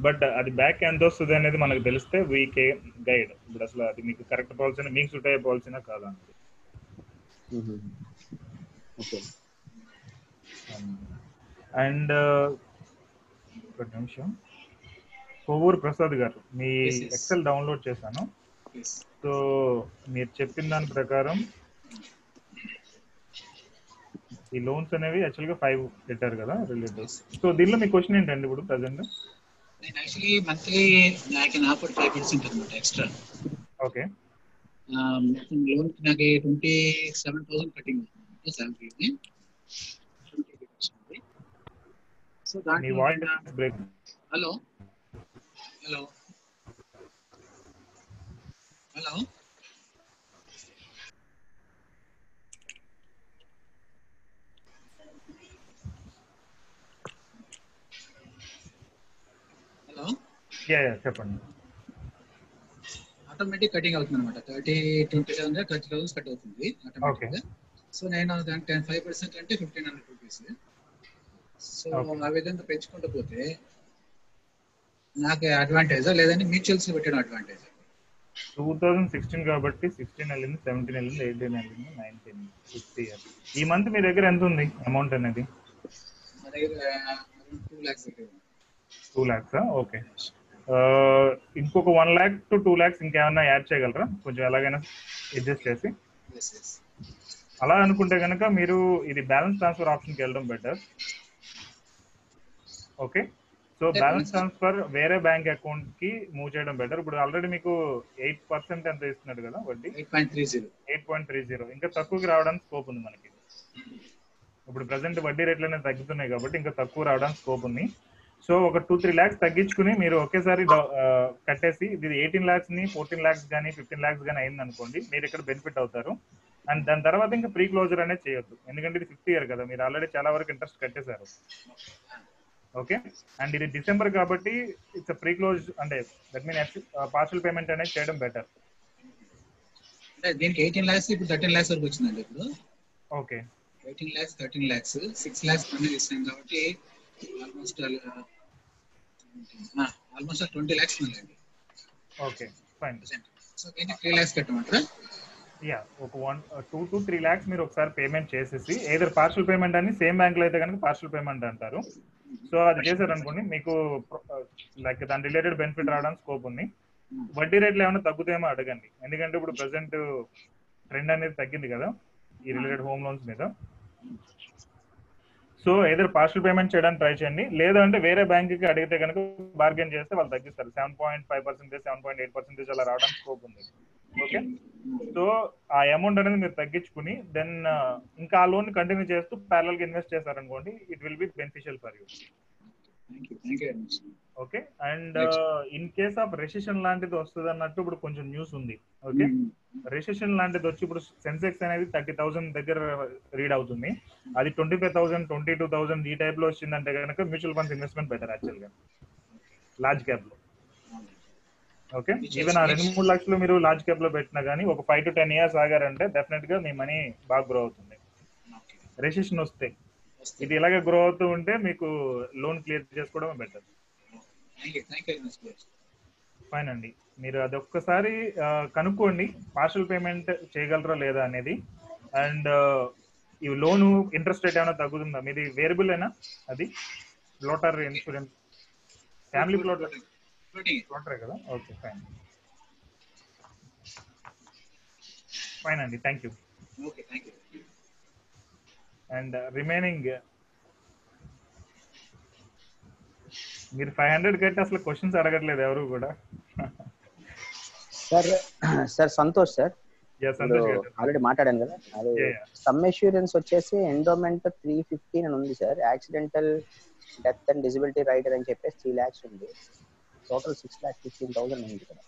బట్ అది బ్యాక్ ఎంత వస్తుంది అనేది మనకు తెలిస్తే వీకే గైడ్. ఇప్పుడు అసలు అది మీకు కరెక్ట్ పాలసీనా, మీకు సూట్ అయ్యే పాలసీనా కాదా అనేది. అండ్ ఒక నిమిషం, కొవ్వూరు ప్రసాద్ గారు, మీ ఎక్సెల్ డౌన్లోడ్ చేశాను. సో మీరు చెప్పిన దాని ప్రకారం ఈ లోన్స్ అనేవి యాక్చువల్గా 5 పెట్టారు కదా రిలేటివ్స్. సో దీనిలో మీ క్వశ్చన్ ఏంటండి ఇప్పుడు ప్రజెంట్? నేను యాక్చువల్లీ మంత్లీ నాకు ఆఫర్ 5% అనమాట ఎక్స్ట్రా. ఓకే. లోన్ నాకు 27,000 కటింగ్ అవుతుంది శాలరీని. సో దాంట్లో హలో హలో హలో హలో చెప్పండి. ఆటోమేటిక్ కటింగ్ అవుతుంది అనమాట. 27,000 30,000 కట్ అవుతుంది ఆటోమేటిక్ గా. సో నేను దానికి 5% అంటే 1,500 రూపీస్. సో ఆ విధంగా పెంచుకుంటూ పోతే నాకు అడ్వాంటేజా లేదంటే మ్యూచువల్స్ పెట్టడం అడ్వాంటేజ్? 2016 కాబట్టి 16 వెళ్ళింది, 17 వెళ్ళింది, 18 వెళ్ళింది, 19 50 ఇయర్స్. ఈ మంత్ మీ దగ్గర ఎంత ఉంది అమౌంట్ అనేది? మా దగ్గర 2 lakhs. 2 lakhs. ఓకే. ఇంకొక 1 lakh to 2 lakhs ఇంకేమన్నా యాడ్ చేయగలరా కొంచెం ఎలాగైనా అడ్జస్ట్ చేసి? అలా అనుకుంటే కనుక మీరు ఇది బ్యాలెన్స్ ట్రాన్స్ఫర్ ఆప్షన్కి వెళ్ళడం better. Okay. So balance transfer వేరే బ్యాంక్ అకౌంట్ కి మూవ్ చేయడం బెటర్. ఇప్పుడు ఆల్రెడీ మీకు 8% ఎంత ఇస్తున్నాడు కదా వడ్డీ? 8.30. ఇంకా తక్కువకి రావడానికి స్కోప్ ఉంది మనకి. ఇప్పుడు ప్రజెంట్ వడ్డీ రేట్లు అనేది తగ్గుతున్నాయి కాబట్టి ఇంకా తక్కువ రావడానికి స్కోప్ ఉంది. సో ఒక 2-3 lakhs తగ్గించుకుని మీరు ఒకేసారి కట్టేసి ఇది 18 lakhs ని 14 lakhs కానీ 15 lakhs కానీ అయింది అనుకోండి, మీరు ఇక్కడ బెనిఫిట్ అవుతారు. అండ్ దాని తర్వాత ఇంకా ప్రీ క్లోజర్ అనేది చేయొద్దు, ఎందుకంటే ఇది 5th year కదా, మీరు ఆల్రెడీ చాలా వరకు ఇంట్రెస్ట్ కట్టేశారు. ఓకే. అండ్ ఇది డిసెంబర్ కాబట్టి ఇట్స్ ప్రీ క్లోజ్, అంటే దట్ మీన్ పార్షల్ పేమెంట్ అనేది చేయడం బెటర్. దీనికి 18 lakhs ఇప్పుడు 13 lakhs వరకు వచ్చిందండి ఇప్పుడు. ఓకే. 18 lakhs 13 lakhs 6 lakhs పన్ను ఇస్తాం కాబట్టి ఆల్మోస్ట్ 20 lakhs ఉందండి. Okay, fine. సో దీనికి 3 lakhs కట్టమంటారా? యా, ఒక 2 to 3 lakhs మీరు ఒకసారి పేమెంట్ చేసేసి, ఏదర్ పార్షల్ పేమెంట్ అని సేమ్ బ్యాంక్ లో అయితే కనుక పార్షల్ పేమెంట్ అంటారు. సో అది చేశారు అనుకోండి, మీకు లైక్ దాని రిలేటెడ్ బెనిఫిట్ రావడానికి స్కోప్ ఉంది. వడ్డీ రేట్లు ఏమైనా తగ్గుతాయేమో అడగండి, ఎందుకంటే ఇప్పుడు ప్రెసెంట్ ట్రెండ్ అనేది తగ్గింది కదా ఈ రిలేటెడ్ హోమ్ లోన్స్ మీద. సో ఏదర్ పార్షల్ పేమెంట్ చేయడానికి ట్రై చేయండి, లేదంటే వేరే బ్యాంక్ కి అడిగితే కనుక బార్గెన్ చేస్తే వాళ్ళు తగ్గిస్తారు. 7.5%, 7.8% అలా రావడానికి స్కోప్ ఉంది. ఓకే. సో ఆ అమౌంట్ అనేది మీరు తగ్గించుకుని దెన్ ఇంకా ఆ లోన్ కంటిన్యూ చేస్తూ ప్యారలల్ గా ఇన్వెస్ట్ చేశారనుకోండి, it will B beneficial for you. Okay. And in case of recession లాంటిది వస్తుంది అన్నట్టు ఇప్పుడు కొంచెం న్యూస్ ఉంది. ఓకే. రెసిషన్ లాంటిది వచ్చి ఇప్పుడు సెన్సెక్స్ అనేది 30,000 దగ్గర రీడ్ అవుతుంది. అది 25,000, 22,000 ఈ టైప్ లో వచ్చిందంటే కనుక mutual funds investment better actual గా లార్జ్ క్యాప్ లో. ఓకే. ఈవెన్ ఆ 2-3 లక్షలు మీరు లార్జ్ క్యాప్ లో పెట్టినా కానీ ఒక 5 to 10 years ఆగారంటే డెఫినెట్ గా మీ మనీ బాగా గ్రో అవుతుంది. రెసిషన్ వస్తే ఇది ఇలాగే గ్రో అవుతూ ఉంటే మీకు లోన్ క్లియర్ చేసుకోవడం బెటర్. ఫైన్ అండి, మీరు అది ఒక్కసారి కనుక్కోండి పార్షల్ పేమెంట్ చేయగలరా లేదా అనేది. అండ్ ఈ లోన్ ఇంట్రెస్ట్ రేట్ ఏమైనా తగ్గుతుందా? మీది వేరియబుల్ ఏనా? అది ఫ్లోటర్ ఇన్సూరెన్స్ ఫ్యామిలీ ఫ్లోటరే కదా? Okay, fine. ఫైన్ అండి, థ్యాంక్ యూ. అండ్ రిమైనింగ్ మీరు 500 కట్టి అసలు క్వశ్చన్స్ అడగట్లేదు ఎవరు కూడా. సార్ సంతోష్ సార్, యా ఇప్పుడు సంతోష్ గారు. ఆల్రెడీ మాట్లాడాను కదా, అది సమ్ అష్యూరెన్స్ వచ్చేసి ఎండోమెంట్ 315 అని ఉంది sir. Accidental death and disability rider అని చెప్పేసి 3 lakhs ఉంది. టోటల్ 6,15,000 ఉంది కదా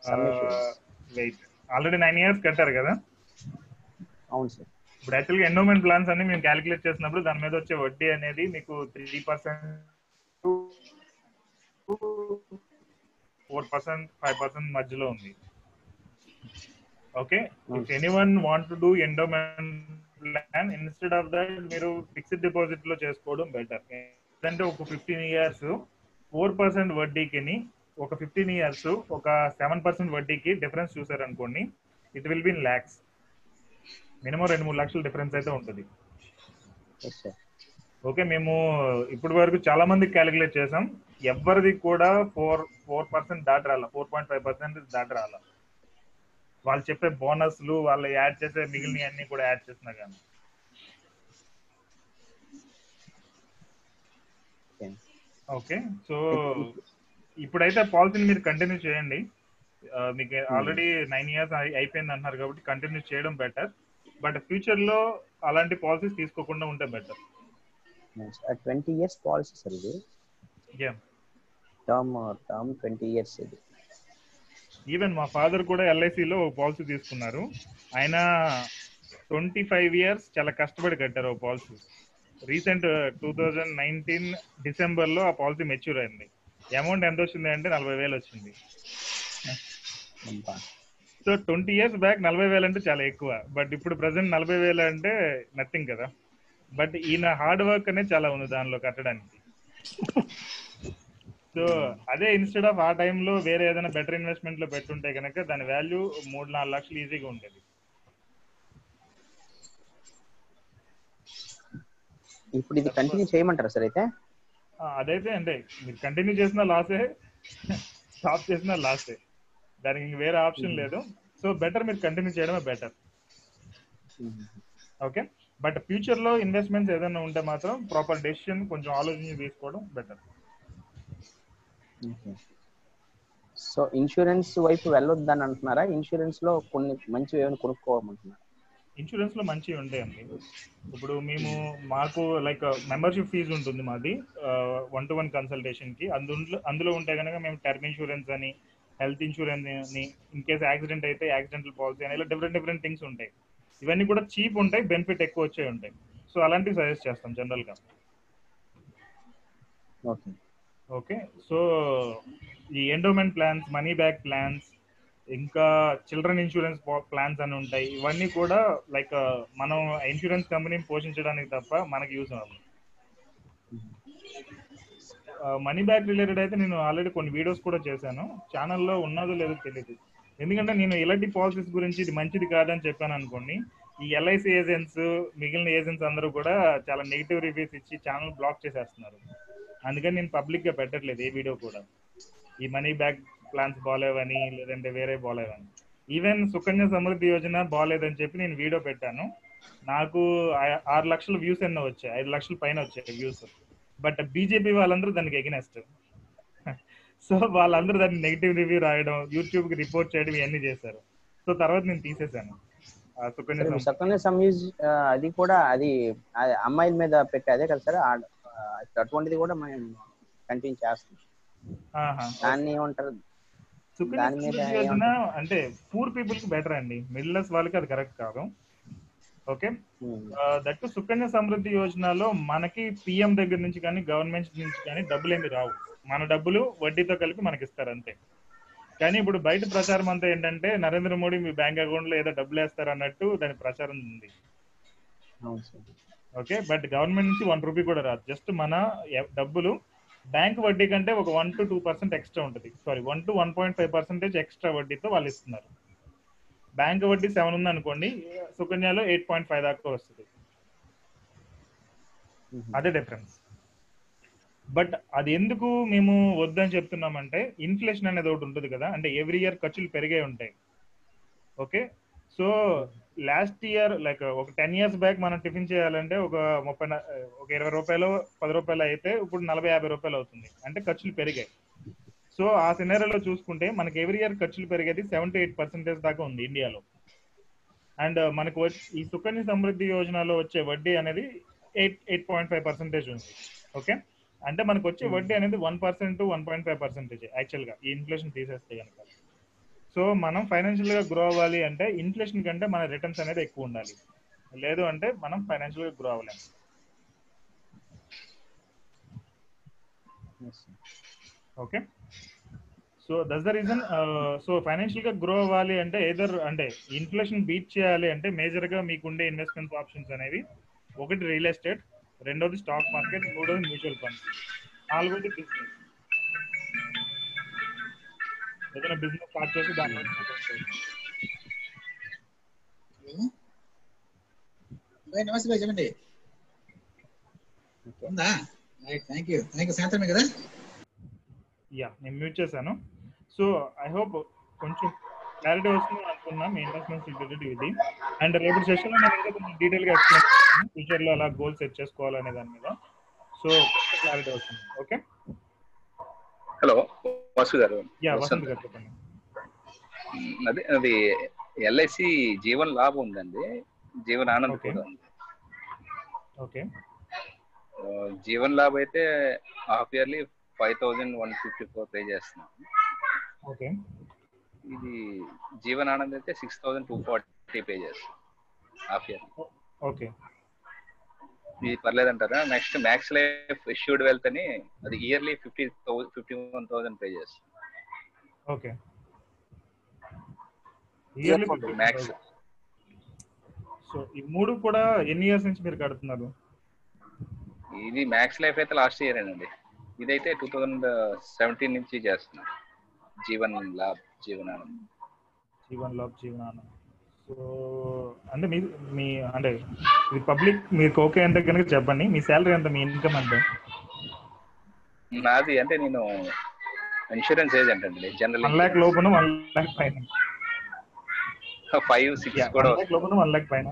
sum assurance. Wait, already 9 years కట్టారు కదా? అవును సార్. ఇప్పుడు యాక్చువల్గా ఎండోమెంట్ ప్లాన్స్ అన్ని మేము క్యాలిక్యులేట్ చేసినప్పుడు దాని మీద వచ్చే వడ్డీ అనేది మీకు 3% 4% 5% మధ్యలో ఉంది. Okay, if anyone want to do endowment plan, instead of that మీరు ఫిక్స్డ్ డిపాజిట్ లో చేసుకోవడం బెటర్. అంటే ఒక 15 years 4% వడ్డీకి, ఒక 15 years ఒక 7% వడ్డీకి డిఫరెన్స్ చూసారనుకోండి, it will be in lakhs. Minimum 2-3 లక్షల డిఫరెన్స్ అయితే ఉంటుంది. ఓకే, మేము ఇప్పటి వరకు చాలా మందికి క్యాలిక్యులేట్ చేసాం, ఎవరిది కూడా 4% దాటి రాల, 4.5% దాటి రాల. వాళ్ళు చెప్పే బోనస్లు, వాళ్ళు యాడ్ చేసే మిగిలిన అన్ని కూడా యాడ్ చేసినా కానీ. ఓకే, సో ఇప్పుడైతే పాలసీని మీరు కంటిన్యూ చేయండి. మీకు ఆల్రెడీ 9 years అయిపోయింది అంటున్నారు కాబట్టి కంటిన్యూ చేయడం బెటర్. బట్ ఫ్యూచర్ లో అలాంటి పాలసీస్ తీసుకోకుండా ఉంటే బెటర్. 20 years పాలసీ సార్ ఇది. టర్మ్ 20 years ఇది. ఈవెన్ మా ఫాదర్ కూడా ఎల్ఐసిలో పాలసీ తీసుకున్నారు. ఆయన 25 years చాలా కష్టపడి కట్టారు ఒక పాలసీ. రీసెంట్ 2019 డిసెంబర్ లో ఆ పాలసీ మెచ్యూర్ అయింది. అమౌంట్ ఎంత వచ్చింది అంటే 40,000 వచ్చింది. సో 20 years బ్యాక్ 40,000 అంటే చాలా ఎక్కువ, బట్ ఇప్పుడు ప్రెసెంట్ 40,000 అంటే నథింగ్ కదా. బట్ ఈయన హార్డ్ వర్క్ అనేది చాలా ఉంది దానిలో కట్టడానికి. సో అదే ఇన్స్టెడ్ ఆఫ్ ఆ టైంలో వేరే ఏదైనా బెటర్ ఇన్వెస్ట్మెంట్ లో పెట్టుంటే కనుక దాని వాల్యూ 3-4 లక్షలు ఈజీగా ఉండేది. ఇప్పుడు ఇది కంటిన్యూ చేయమంటారా సార్? అయితే అదైతే అంటే మీరు కంటిన్యూ చేసినా లాసే, స్టాప్ చేసినా లాసే, దానికి వేరే ఆప్షన్ లేదు. సో బెటర్ మీరు కంటిన్యూ చేయడమే బెటర్. ఓకే, బట్ ఫ్యూచర్ లో ఇన్వెస్ట్మెంట్స్ ఏదైనా ఉంటే మాత్రం ప్రాపర్ డెసిషన్ కొంచెం ఆలోచించి తీసుకోవడం బెటర్. సో ఇన్సూరెన్స్ వైపు వెళ్ళొద్దని అంటున్నారా? ఇన్సూరెన్స్ లో కొన్ని మంచి ఏమైనా కొనుక్కోవాలంటున్నారా? ఇన్సూరెన్స్ లో మంచివి ఉంటాయండి. ఇప్పుడు మాకు లైక్ మెంబర్షిప్ ఫీజు ఉంటుంది మాది 1-to-1 కన్సల్టేషన్ కి. అందులో ఉంటే కనుక మేము టర్మ్ ఇన్సూరెన్స్ అని, హెల్త్ ఇన్సూరెన్స్ అని, ఇన్ కేస్ యాక్సిడెంట్ అయితే యాక్సిడెంటల్ పాలసీ అని, ఇలా డిఫరెంట్ థింగ్స్ ఉంటాయి. ఇవన్నీ కూడా చీప్ ఉంటాయి, బెనిఫిట్ ఎక్కువ వచ్చే ఉంటాయి. సో అలాంటివి సజెస్ట్ చేస్తాం జనరల్ గా. ఓకే, సో ఈ endowment plans, money back plans, ఇంకా చిల్డ్రన్ ఇన్సూరెన్స్ ప్లాన్స్ అని ఉంటాయి. ఇవన్నీ కూడా లైక్ మనం ఇన్సూరెన్స్ కంపెనీని పోషించడానికి తప్ప మనకి యూజ్ అవ్వదు. మనీ బ్యాక్ రిలేటెడ్ అయితే నేను ఆల్రెడీ కొన్ని వీడియోస్ కూడా చేశాను, ఛానల్లో ఉన్నదో లేదో తెలియదు. ఎందుకంటే నేను ఇలాంటి పాలసీస్ గురించి ఇది మంచిది కాదని చెప్పాను అనుకోండి, ఈ ఎల్ఐసి ఏజెంట్స్, మిగిలిన ఏజెంట్స్ అందరూ కూడా చాలా నెగిటివ్ రివ్యూస్ ఇచ్చి ఛానల్ బ్లాక్ చేసేస్తున్నారు. అందుకని నేను పబ్లిక్ గా పెట్టట్లేదు ఏ వీడియో కూడా. ఈ మనీ బ్యాక్ ప్లాన్స్ బాగాలేవని, లేదంటే వేరే బాగాలేవని. ఈవెన్ సుకన్య సమృద్ధి యోజన బాగాలేదని చెప్పి నేను వీడియో పెట్టాను, నాకు 6 లక్షల వ్యూస్ ఎన్నో వచ్చాయి, 5 లక్షల పైన వచ్చాయి వ్యూస్. బట్ బీజేపీ వాళ్ళందరూ దానికి ఎగనెస్ట్. సో వాళ్ళందరూ దాన్ని నెగిటివ్ రివ్యూ రాయడం, యూట్యూబ్ కి రిపోర్ట్ చేయడం, ఇవన్నీ చేశారు. సో తర్వాత నేను తీసేశాను సుకన్య సమృద్ధి. అది కూడా అది అమ్మాయిల మీద పెట్టి అదే కదా సార్, అటువంటిది కూడా మనం కంటిన్యూ చేస్తాం. దాన్ని ఏమంటారు? అంటే పూర్ పీపుల్ కి బెటర్ అండి, మిడిల్ క్లాస్ వాళ్ళకి అది కరెక్ట్ కాదు. ఓకే, దట్ సుకన్య సమృద్ధి యోజనలో మనకి పిఎం దగ్గర నుంచి కానీ గవర్నమెంట్ నుంచి కానీ డబ్బులు ఏమి రావు, మన డబ్బులు వడ్డీతో కలిపి మనకి ఇస్తారు అంతే. కానీ ఇప్పుడు బయట ప్రచారం అంతా ఏంటంటే నరేంద్ర మోడీ మీ బ్యాంక్ అకౌంట్ లో ఏదో డబ్బులు వేస్తారు అన్నట్టు దాని ప్రచారం ఉంది. ఓకే, బట్ గవర్నమెంట్ నుంచి 1 రూపీ కూడా రాదు. జస్ట్ మన డబ్బులు బ్యాంక్ వడ్డీ కంటే ఒక 1-2% ఎక్స్ట్రా ఉంటుంది. సారీ, 1-1.5% ఎక్స్ట్రా వడ్డీతో వాళ్ళు ఇస్తున్నారు. బ్యాంక్ వడ్డీ 7 ఉంది అనుకోండి, సుకన్యలో 8.5 దాకా వస్తుంది. అదే డిఫరెన్స్. బట్ అది ఎందుకు మేము వద్దని చెప్తున్నామంటే, ఇన్ఫ్లేషన్ అనేది ఒకటి ఉంటుంది కదా, అంటే ఎవ్రీ ఇయర్ ఖర్చులు పెరిగే ఉంటాయి. Okay, so last year like ఒక 10 years బ్యాక్ మనం టిఫిన్ చేయాలంటే ఒక 20 రూపాయలు 10 రూపాయలు అయితే ఇప్పుడు 40-50 రూపాయలు అవుతుంది. అంటే ఖర్చులు పెరిగాయి. సో ఆ సినారియోలో చూసుకుంటే మనకి ఎవ్రీ ఇయర్ ఖర్చులు పెరిగేది 7 to 8% దాకా ఉంది ఇండియాలో. అండ్ మనకు ఈ సుకన్య సమృద్ధి యోజనలో వచ్చే వడ్డీ అనేది 8.5% ఉంది. ఓకే, అంటే మనకు వచ్చే వడ్డీ అనేది 1% to 1.5% యాక్చువల్గా ఈ ఇన్ఫ్లేషన్ తీసేస్తే కనుక. సో మనం ఫైనాన్షియల్ గా గ్రో అవ్వాలి అంటే ఇన్ఫ్లేషన్ కంటే మన రిటర్న్స్ అనేది ఎక్కువ ఉండాలి, లేదు అంటే మనం ఫైనాన్షియల్ గా గ్రో అవ్వలేము. Okay, so that's the reason. So financial గా గ్రో అవ్వాలి అంటే ఏదర్ అంటే ఇన్ఫ్లేషన్ బీట్ చేయాలి అంటే మేజర్ గా మీకుండే ఇన్వెస్ట్మెంట్ ఆప్షన్స్ అనేవి ఒకటి రియల్ ఎస్టేట్, రెండోది స్టాక్ మార్కెట్, మూడోది మ్యూచువల్ ఫండ్స్, నాలుగోది బిజినెస్. ఏదైనా బిజినెస్ స్టార్ట్ చేసి దానిలో నమస్తే భాయ్, చెప్పండి. ఉందా? థ్యాంక్ యూ సాయంత్రమే కదా. యా, నేను మ్యూట్ చేశాను. సో ఐ హోప్ కొంచెం క్లారిటీ వస్తుంది అనుకున్నా మీ ఇన్వెస్ట్మెంట్స్ రిలేటెడ్ ఇది. అండ్ రేపు సెషన్లో నేను ఇంకా కొంచెం డీటెయిల్గా ఎక్స్ప్లెయిన్ చేస్తాను ఫ్యూచర్లో అలా గోల్ సెట్ చేసుకోవాలనే దాని మీద. సో క్లారిటీ వస్తుంది. ఓకే, హలో వాసు గారు. యా వసంత్ గారు చెప్పండి. అది ఎల్ఐసి జీవన్ లాభ్ ఉందండి, జీవన్ ఆనంద్ కూడా ఉంది. ఓకే, జీవన్ లాభ్ అయితే హాఫ్ ఇయర్లీ 5,154 పే చేస్తున్నాం. ఓకే, ఇది జీవన్ ఆనంద్ అయితే 6,240 పే చేస్తాం హాఫ్ ఇయర్. ఓకే, ఇది పర్లేదంటారా? Next Max Life issued wealth అని అది ఇయర్లీ 51,000 పే చేస్తాం. Okay, Max. సో ఈ మూడు కూడా ఎన్ని ఇయర్స్ నుంచి మీరు కడుతున్నారు? ఇది మ్యాక్స్ లైఫ్ అయితే లాస్ట్ ఇయర్ అండి, ఇదైతే 2017 నుంచి చేస్తున్నాం. జీవన్ లాభ్, జీవన్ ఆనంద్. జీవన్ లాభ్, జీవన్ ఆనంద్. సో అంటే మీ అంటే ఇది పబ్లిక్ మీకు ఓకే అంటే కనుక చెప్పండి. మీ శాలరీ ఎంత, మీ ఇన్కమ్ ఎంత? నాది అంటే నేను ఇన్సూరెన్స్ ఏజెంట్ అండి. జనరల్ 1 lakh లోపల 1 lakh పైన 5-6 కూడా 1 lakh లోపల 1 lakh పైన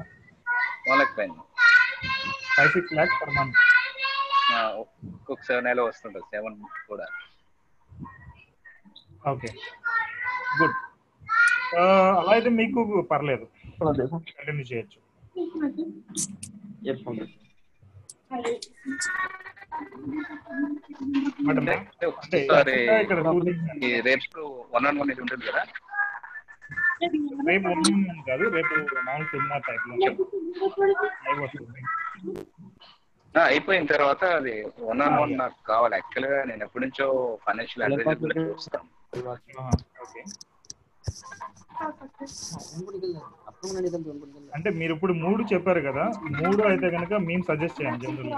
1 lakh పైన 5-6 lakhs per month. ఒక్కొక్క 7 నెల వస్తుంటుంది, 7 కూడా. Okay, good. అలా అయితే మీకు పర్లేదు, కంటిన్యూ చేయొచ్చు. రేపు 1-on-1 ఇది ఉంటుంది కదా? రేపు కాదు, రేపు మామూలు సెమినార్ టైప్ లో వస్తుంది. అయిపోయిన తర్వాత అది 1-on-1 నాకు కావాలి. యాక్చువల్ గా నేను ఎప్పటి నుంచో ఫైనాన్షియల్ అడ్వైజర్ చూస్తాను. ఓకే, అంటే మీరు ఇప్పుడు 3 చెప్పారు కదా, 3 అయితే కనుక మేము సజెస్ట్ చేయండి జనరల్.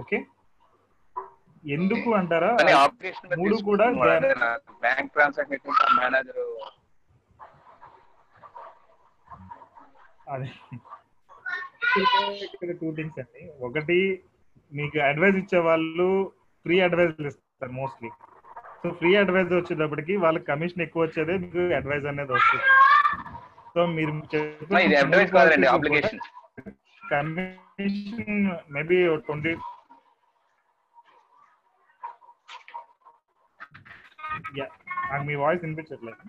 ఓకే, ఎందుకు అంటారా? 3 కూడా బ్యాంక్ ట్రాన్సాక్షన్ మేనేజర్ అదే 2 థింగ్స్ అండి. ఒకటి, మీకు అడ్వైజ్ ఇచ్చే వాళ్ళు ఫ్రీ అడ్వైజ్ ఇస్తారు మోస్ట్లీ. సో ఫ్రీ అడ్వైజ్ వచ్చేటప్పటికి వాళ్ళకి కమిషన్ ఎక్కువ వచ్చేదే మీకు అడ్వైజ్ అనేది వస్తుంది. సో మీరు కమిషన్ మేబీ 20. నాకు మీ వాయిస్ వినిపించట్లేదు.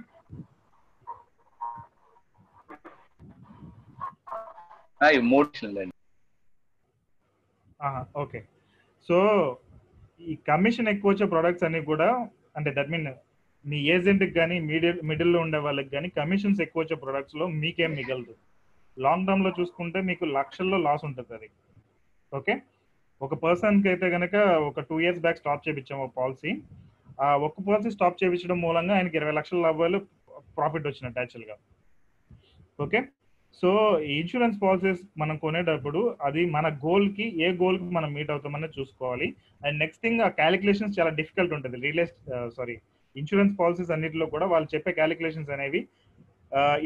ఓకే, సో ఈ కమిషన్ ఎక్కువ వచ్చే ప్రొడక్ట్స్ అన్ని కూడా అంటే దట్ మీన్ మీ ఏజెంట్కి కానీ మిడిల్లో ఉండే వాళ్ళకి కానీ కమిషన్స్ ఎక్కువ వచ్చే ప్రొడక్ట్స్లో మీకేం మిగలదు. లాంగ్ టర్మ్లో చూసుకుంటే మీకు లక్షల్లో లాస్ ఉంటుంది అది. ఓకే, ఒక పర్సన్కి అయితే కనుక ఒక 2 years బ్యాక్ స్టాప్ చేయించాము ఒక పాలసీ. ఒక్క పాలసీ స్టాప్ చేయించడం మూలంగా ఆయనకి 20 లక్షల లాభాలు ప్రాఫిట్ వచ్చినట్టు యాక్చువల్గా. ఓకే, సో ఇన్సూరెన్స్ పాలసీస్ మనం కొనేటప్పుడు అది మన గోల్కి ఏ గోల్కి మనం మీట్ అవుతామనేది చూసుకోవాలి. అండ్ నెక్స్ట్ థింగ్, ఆ క్యాలిక్యులేషన్స్ చాలా డిఫికల్ట్ ఉంటుంది. ఇన్సూరెన్స్ పాలసీస్ అన్నింటిలో కూడా వాళ్ళు చెప్పే క్యాలిక్యులేషన్స్ అనేవి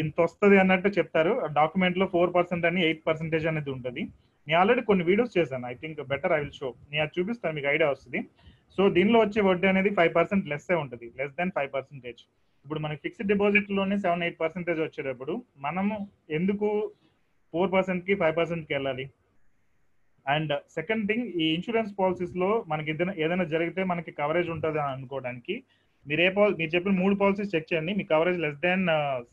ఇంత వస్తుంది అన్నట్టు చెప్తారు. డాక్యుమెంట్లో 4% అని 8% అనేది ఉంటుంది. నేను ఆల్రెడీ కొన్ని వీడియోస్ చేశాను. I think better I will show. నేను అది చూపిస్తాను, మీకు ఐడియా వస్తుంది. సో దీనిలో వచ్చే వడ్డీ అనేది 5% లెస్సే ఉంటుంది, లెస్ దాన్ 5%. ఇప్పుడు మనకి ఫిక్స్డ్ డిపాజిట్లోనే 7-8% వచ్చేటప్పుడు మనము ఎందుకు 4%కి 5%కి వెళ్ళాలి? అండ్ సెకండ్ థింగ్, ఈ ఇన్సూరెన్స్ పాలసీస్ లో మనకి ఏదైనా జరిగితే మనకి కవరేజ్ ఉంటుంది అని అనుకోవడానికి మీరు మీరు చెప్పిన 3 పాలసీస్ చెక్ చేయండి, మీ కవరేజ్ లెస్ దాన్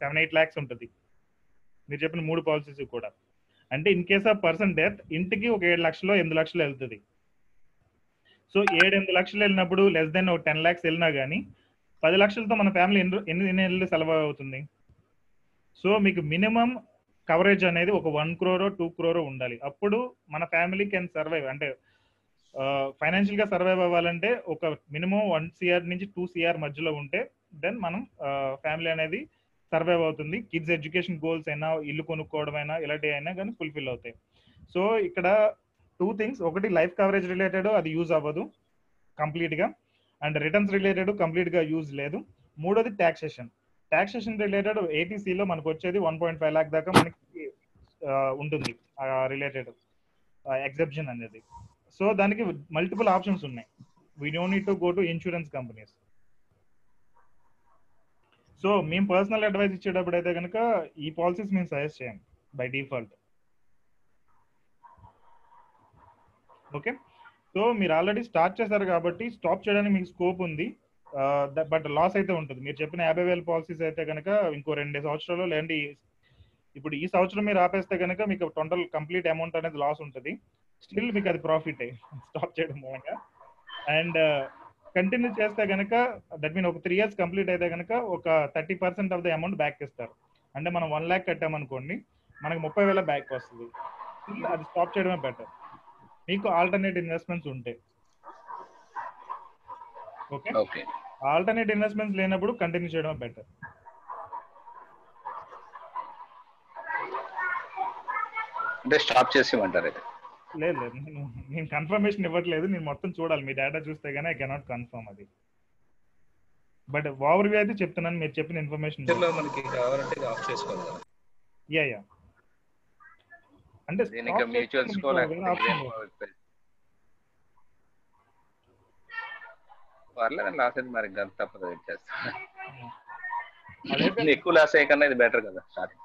7-8 lakhs ఉంటుంది మీరు చెప్పిన 3 పాలసీస్ కూడా. అంటే in case of person death ఇంటికి ఒక 7 లక్షలు 8 లక్షలు వెళ్తుంది. సో 7-8 లక్షలు వెళ్ళినప్పుడు లెస్ దెన్ ఒక 10 lakhs వెళ్ళినా కానీ 10 లక్షలతో మన ఫ్యామిలీ ఎన్ని నెలలు సెలవు అవుతుంది. సో మీకు మినిమం కవరేజ్ అనేది ఒక 1 crore 2 crore ఉండాలి. అప్పుడు మన ఫ్యామిలీ కెన్ సర్వైవ్. అంటే ఫైనాన్షియల్ గా సర్వైవ్ అవ్వాలంటే ఒక మినిమం 1 CR నుంచి 2 CR మధ్యలో ఉంటే దెన్ మనం ఫ్యామిలీ అనేది సర్వైవ్ అవుతుంది. కిడ్స్ ఎడ్యుకేషన్ గోల్స్ అయినా, ఇల్లు కొనుక్కోవడం అయినా, ఇలాంటివి అయినా కానీ ఫుల్ఫిల్ అవుతాయి. సో ఇక్కడ 2 things, ఒకటి లైఫ్ కవరేజ్ రిలేటెడ్ అది యూజ్ అవ్వదు కంప్లీట్ గా, అండ్ రిటర్న్స్ రిలేటెడ్ కంప్లీట్ గా యూజ్ లేదు. మూడోది టాక్సేషన్ రిలేటెడ్ ఏటీసీలో మనకు వచ్చేది 1.5 lakh దాకా మనకి ఉంటుంది రిలేటెడ్ ఎగ్జెప్షన్ అనేది. సో దానికి మల్టిపుల్ ఆప్షన్స్ ఉన్నాయి. We don't need to go to insurance companies. So మేము పర్సనల్ అడ్వైస్ ఇచ్చేటప్పుడు అయితే కనుక ఈ పాలసీస్ మేము సజెస్ట్ చేయం బై డిఫాల్ట్. ఓకే, సో మీరు ఆల్రెడీ స్టార్ట్ చేశారు కాబట్టి స్టాప్ చేయడానికి మీకు స్కోప్ ఉంది, బట్ లాస్ అయితే ఉంటుంది. మీరు చెప్పిన 50,000 పాలసీస్ అయితే కనుక ఇంకో 2 సంవత్సరాలు లేదంటే ఇప్పుడు ఈ సంవత్సరం మీరు ఆపేస్తే కనుక మీకు టోటల్ కంప్లీట్ అమౌంట్ అనేది లాస్ ఉంటుంది. స్టిల్ మీకు అది ప్రాఫిట్ స్టాప్ చేయడం మూలంగా. అండ్ కంటిన్యూ చేస్తే కనుక దట్ మీన్ ఒక 3 years కంప్లీట్ అయితే కనుక ఒక 30% ఆఫ్ ద అమౌంట్ బ్యాక్ ఇస్తారు. అంటే మనం 1 lakh కట్టామనుకోండి, మనకు 30,000 బ్యాక్ వస్తుంది. స్టిల్ అది స్టాప్ చేయడమే బెటర్ మీకు ఆల్టర్నేట్ ఇన్వెస్ట్మెంట్స్ ఉంటే. ఓకే, ఆల్టర్నేట్ ఇన్వెస్ట్మెంట్స్ లేనప్పుడు కంటిన్యూ చేయడం బెటర్. అంటే స్టాప్ చేసేమంటారు అయితే? లేదు నేను కన్ఫర్మేషన్ ఇవ్వట్లేదు, నేను మొత్తం చూడాలి. మీ డేటా చూస్తే గానీ ఐ కెనాట్ కన్ఫర్మ్ అది. బట్ ఓవర్ వ్యూ అయితే చెప్తున్నాను, మీరు చెప్పిన ఇన్ఫర్మేషన్ మనకి కావాలంటే ఆఫ్ చేసుకోవాలి. యా అంటే మ్యూచువల్స్ పర్లేదండి, లాస్ అయితే మరి గంత తప్పదు చేస్తాను. ఎక్కువ లాస్ అయ్యే కన్నా ఇది బెటర్ కదా స్టార్టింగ్.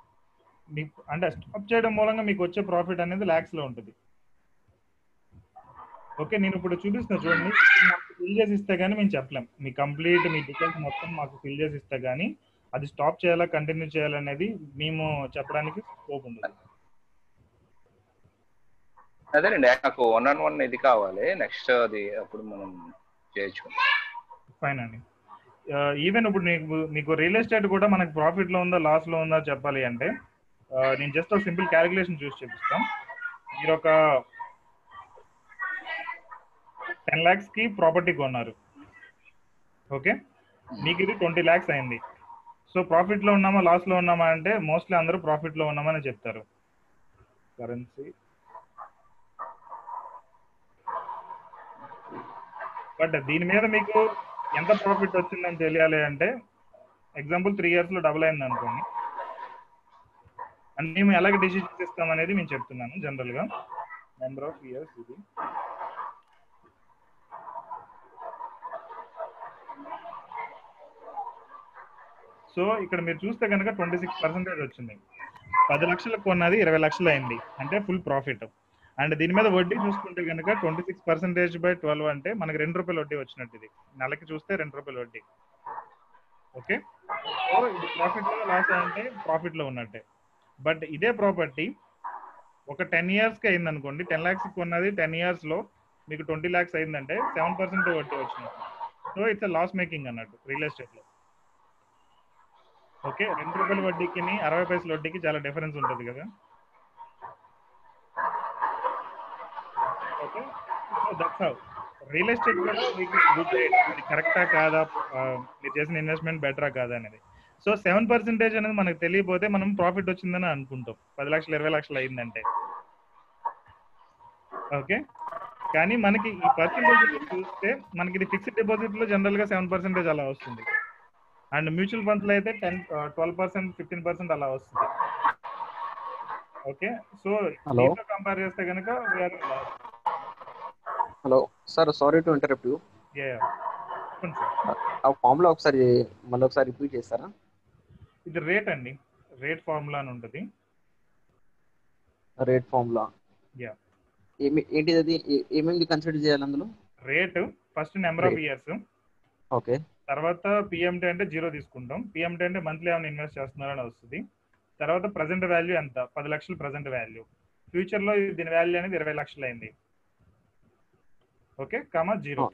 అంటే స్టాప్ చేయడం మూలంగా మీకు వచ్చే ప్రాఫిట్ అనేది lakhs లో ఉంటుంది. ఓకే, నేను ఇప్పుడు చూపిస్తున్నా చూడండి. మాకు ఫిల్ చేసి ఇస్తే గానీ మేము చెప్పలేం. మీ కంప్లీట్ మీ డీటెయిల్స్ మొత్తం మాకు ఫిల్ చేసి ఇస్తే గానీ అది స్టాప్ చేయాలా కంటిన్యూ చేయాలనేది మేము చెప్పడానికి స్కోప్ ఉంటుంది. అదేనండి, నాకు 1-on-1 ఇది కావాలి. నెక్స్ట్ అది అప్పుడు మనం చేయొచ్చు. ఫైన్ అండి. ఈవెన్ ఇప్పుడు మీకు రియల్ ఎస్టేట్ కూడా మనకి ప్రాఫిట్ లో ఉందా లాస్ లో ఉందా చెప్పాలి అంటే నేను జస్ట్ ఒక సింపుల్ క్యాలిక్యులేషన్ చూసి చూపిస్తాం. మీరు ఒక 10 lakhs కి ప్రాపర్టీ కొన్నారు. ఓకే, మీకు ఇది 20 lakhs అయింది. సో ప్రాఫిట్ లో ఉన్నామా లాస్ లో ఉన్నామా అంటే మోస్ట్లీ అందరూ ప్రాఫిట్ లో ఉన్నామని చెప్తారు. కరెన్సీ బట్ దీని మీద మీకు ఎంత ప్రాఫిట్ వచ్చిందని తెలియాలి అంటే ఎగ్జాంపుల్ 3 years లో డబుల్ అయింది అనుకోండి. అండ్ మేము ఎలాగ డిసిజన్స్ ఇస్తాం అనేది నేను చెప్తున్నాను. జనరల్ గా నెంబర్ ఆఫ్ ఇయర్స్ ఇది. సో ఇక్కడ మీరు చూస్తే కనుక 26% వచ్చింది. 10 లక్షలకు కొన్నది 20 లక్షలు అయింది, అంటే ఫుల్ ప్రాఫిట్. అండ్ దీని మీద వడ్డీ చూసుకుంటే కనుక 26% బై 12 అంటే మనకి 2 రూపాయలు వడ్డీ వచ్చినట్టు. ఇది నెలకి చూస్తే 2 రూపాయలు వడ్డీ. ఓకే, సో ఇది ప్రాఫిట్ లో లాస్ అంటే ప్రాఫిట్ లో ఉన్నట్టే. బట్ ఇదే ప్రాపర్టీ ఒక 10 years కి అయింది అనుకోండి, 10 lakhs కొన్నది 10 years లో మీకు 20 lakhs అయిందంటే 7% వడ్డీ వచ్చినట్టు. సో ఇట్స్ లాస్ మేకింగ్ అన్నట్టు రియల్ ఎస్టేట్ లో. ఓకే, 2 రూపాయల వడ్డీకి 60 పైసల వడ్డీకి చాలా డిఫరెన్స్ ఉంటుంది కదా. Okay, so that's how real estate కూడా మీకు అది కరెక్టా కాదా, మీరు చేసిన ఇన్వెస్ట్మెంట్ బెటరా కాదా అనేది. సో 7% అనేది మనకు తెలియకపోతే మనం ప్రాఫిట్ వచ్చిందని అనుకుంటాం 10 లక్షలు 20 లక్షలు అయిందంటే. ఓకే, కానీ మనకి ఈ పర్సెంటేజ్ చూస్తే మనకి ఇది ఫిక్స్డ్ డిపాజిట్ లో జనరల్ గా 7% అలా వస్తుంది. అండ్ మ్యూచువల్ ఫండ్స్ లో అయితే 12% 15% అలా వస్తుంది. ఓకే, సో దీంతో కంపేర్ చేస్తే కనుక hello sir, sorry to interrupt you. ఆ ఫార్ములా ఒకసారి మళ్ళీ ఒకసారి రిపీట్ చేస్తారా? ఇది రేట్ అండి, రేట్ ఫార్ములా అని ఉంటుంది. Rate formula. యా, ఏంటిది అది ఏమేమి కన్సిడర్ చేయాలి అందులో? Rate first number of rate. Years, okay. తర్వాత పిఎంటీ అంటే 0 తీసుకుంటాం. పిఎంటీ అంటే మంత్లీ ఏమైనా ఇన్వెస్ట్ చేస్తున్నారని వస్తుంది. తర్వాత ప్రజెంట్ వాల్యూ ఎంత, 10 లక్షలు ప్రజెంట్ వాల్యూ. ఫ్యూచర్ లో దీని వాల్యూ అనేది 20 లక్షలు అయింది. Okay, comma 0.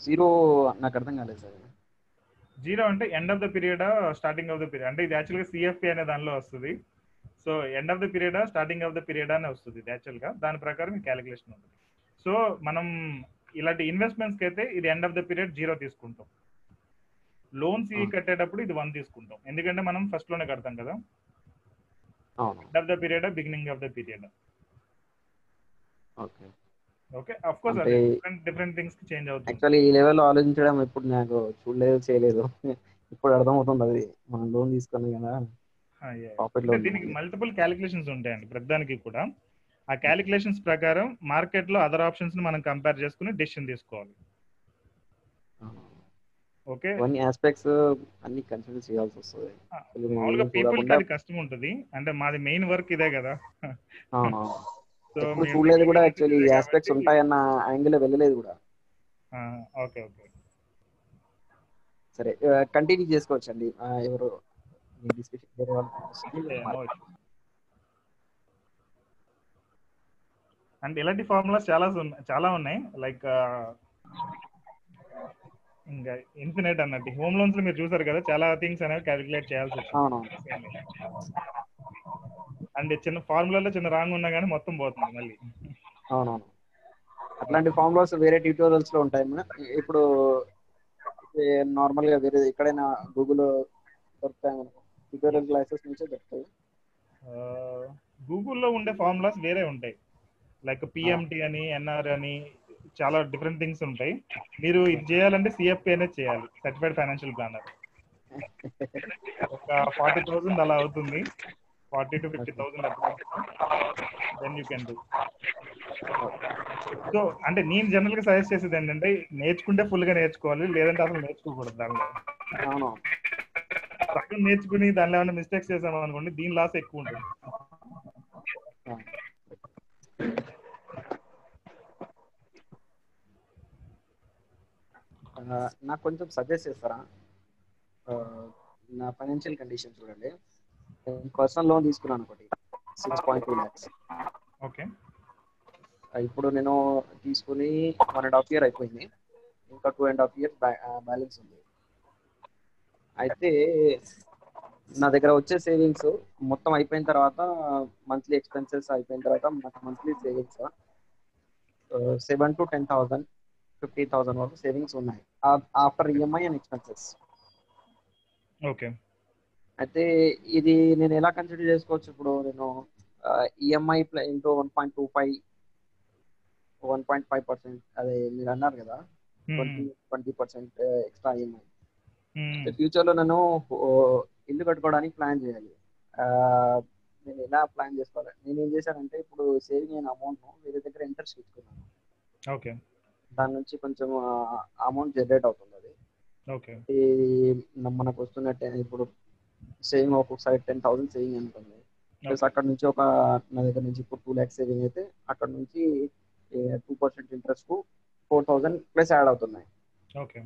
జీరో నాకు అర్థం కాలేదు సార్. 0 అంటే end of the period, starting of the period. అంటే ఇది యాక్చువల్గా సిఎఫ్పి అనే దానిలో వస్తుంది. So end of the period, starting of the period అని వస్తుంది యాక్చువల్గా. దాని ప్రకారం ఈ క్యాలిక్యులేషన్ ఉంటుంది. సో మనం ఇలాంటి ఇన్వెస్ట్మెంట్స్కి అయితే ఇది ఎండ్ ఆఫ్ ద పీరియడ్ 0 తీసుకుంటాం. లోన్స్ కట్టేటప్పుడు ఇది 1 తీసుకుంటాం, ఎందుకంటే మనం ఫస్ట్ లోనే కడతాం కదా. End of the period, beginning of the period. Okay, of course అది డిఫరెంట్ థింగ్స్ కి చేంజ్ అవుతుంది. యాక్చువల్లీ ఈ లెవెల్లో ఆలోచించడం ఎప్పుడు నాకు చూడలేదు, చేయలేదు. ఇప్పుడు అర్థమవుతుంది అది మనం లోన్ తీసుకున్నాం కదా. అంటే దీనికి మల్టిపుల్ క్యాలిక్యులేషన్స్ ఉంటాయండి ప్రతిదానికి కూడా. ఆ క్యాలిక్యులేషన్స్ ప్రకారం మార్కెట్ లో అదర్ ఆప్షన్స్ ని మనం కంపేర్ చేసుకుని డెసిషన్ తీసుకోవాలి. ఓకే, అన్ని ఆస్పెక్ట్స్ అన్ని కన్సిడర్ చేయాల్సి వస్తుంది. మామూలుగా పీపుల్ కి అది కష్టం ఉంటుంది. అంటే మాది మెయిన్ వర్క్ ఇదే కదా. సో చూడలేదు కూడా యాక్చువల్లీ ఈ ఆస్పెక్ట్స్ ఉంటాయన్న యాంగిల్ వెళ్ళలేదు కూడా. ఓకే ఓకే, సరే కంటిన్యూ చేసుకోవచ్చండి. ఎవరు అంటే ఇలాంటి ఫార్ములాస్ చాలా ఉన్నాయి. లైక్ ఇంకా ఇన్ఫినైట్ అన్నట్టు. హోమ్ లోన్స్ లో మీరు చూసారు కదా, చాలా థింగ్స్ అనేవి క్యాలిక్యులేట్ చేయాల్సి వచ్చింది. అంటే చిన్న ఫార్ములాలో చిన్న రాంగ్ ఉన్నా కానీ మొత్తం పోతుంది మళ్ళీ. అవునవును, అట్లాంటి ఫార్ములాస్ వేరే ట్యూటోరియల్స్ లో ఉంటాయి. ఇప్పుడు నార్మల్ గా వేరే ఎక్కడైనా గూగుల్ దొరుకుతాయి, ట్యూటోరియల్ క్లాసెస్ నుంచే దొరుకుతాయి. గూగుల్లో ఉండే ఫార్ములాస్ వేరే ఉంటాయి. లైక్ పిఎంటి అని, ఎన్ఆర్ అని, చాలా డిఫరెంట్ థింగ్స్ ఉంటాయి. మీరు ఇది చేయాలంటే సిఎఫ్పి అనేది చేయాలి, సర్టిఫైడ్ ఫైనాన్షియల్ ప్లానర్. ఒక 40,000 అలా అవుతుంది, 40 to 50,000 then you can do. So అంటే నేను జనరల్ గా సజెస్ట్ చేసేది ఏంటంటే, నేర్చుకుంటే ఫుల్ గా నేర్చుకోవాలి, లేదంటే అసలు నేర్చుకోకూడదు. దానిలో సగం నేర్చుకుని దానిలో ఏమైనా మిస్టేక్స్ చేసాము అనుకోండి, దీని లాస్ ఎక్కువ ఉంటుంది. నాకు కొంచెం సజెస్ట్ చేస్తారా? నా ఫైనాన్షియల్ కండిషన్ చూడండి. పర్సనల్ లోన్ తీసుకున్నాను ఒకటి 6.2 lakhs. ఓకే, ఇప్పుడు నేను తీసుకుని 1.5 year అయిపోయింది, ఇంకా 2.5 years బ్యాలెన్స్ ఉంది. అయితే నా దగ్గర వచ్చే సేవింగ్స్ మొత్తం అయిపోయిన తర్వాత, మంత్లీ ఎక్స్పెన్సెస్ అయిపోయిన తర్వాత మంత్లీ సేవింగ్స్ 7,000 to 10,000, 50,000 వరకు సేవింగ్స్ ఉన్నాయి after EMI and expenses. Okay, అయితే ఇది నేను ఎలా కన్సిడర్ చేసుకోవచ్చు? ఇప్పుడు నేను ఈఎంఐ ఇంటూ 1.25, 1.5%, అదే మీరు అన్నారు కదా 20% ఎక్స్ట్రా ఈఎంఐ. ఫ్యూచర్ లో నేను ఇల్లు కట్టుకోవడానికి ప్లాన్ చేయాలి. నేను ఎలా ప్లాన్ చేసుకోవాలి? నేను ఏం చేశానంటే, ఇప్పుడు సేవింగ్ అయిన అమౌంట్ వేరే దగ్గర ఇంట్రెస్ట్ ఇచ్చుకున్నాను. ఓకే, దాని నుంచి కొంచెం అమౌంట్ జనరేట్ అవుతుంది. అది ఓకే, మనకు వస్తున్నట్టే. ఇప్పుడు సేవింగ్ ఒక్కొక్కసారి 10,000 సేవింగ్ అనుకుంది, ప్లస్ అక్కడ నుంచి నా దగ్గర నుంచి ఇప్పుడు 2 lakhs సేవింగ్ అయితే, అక్కడ నుంచి 2% ఇంట్రెస్ట్ కు 4,000 ప్లస్ యాడ్ అవుతున్నాయి. ఓకే,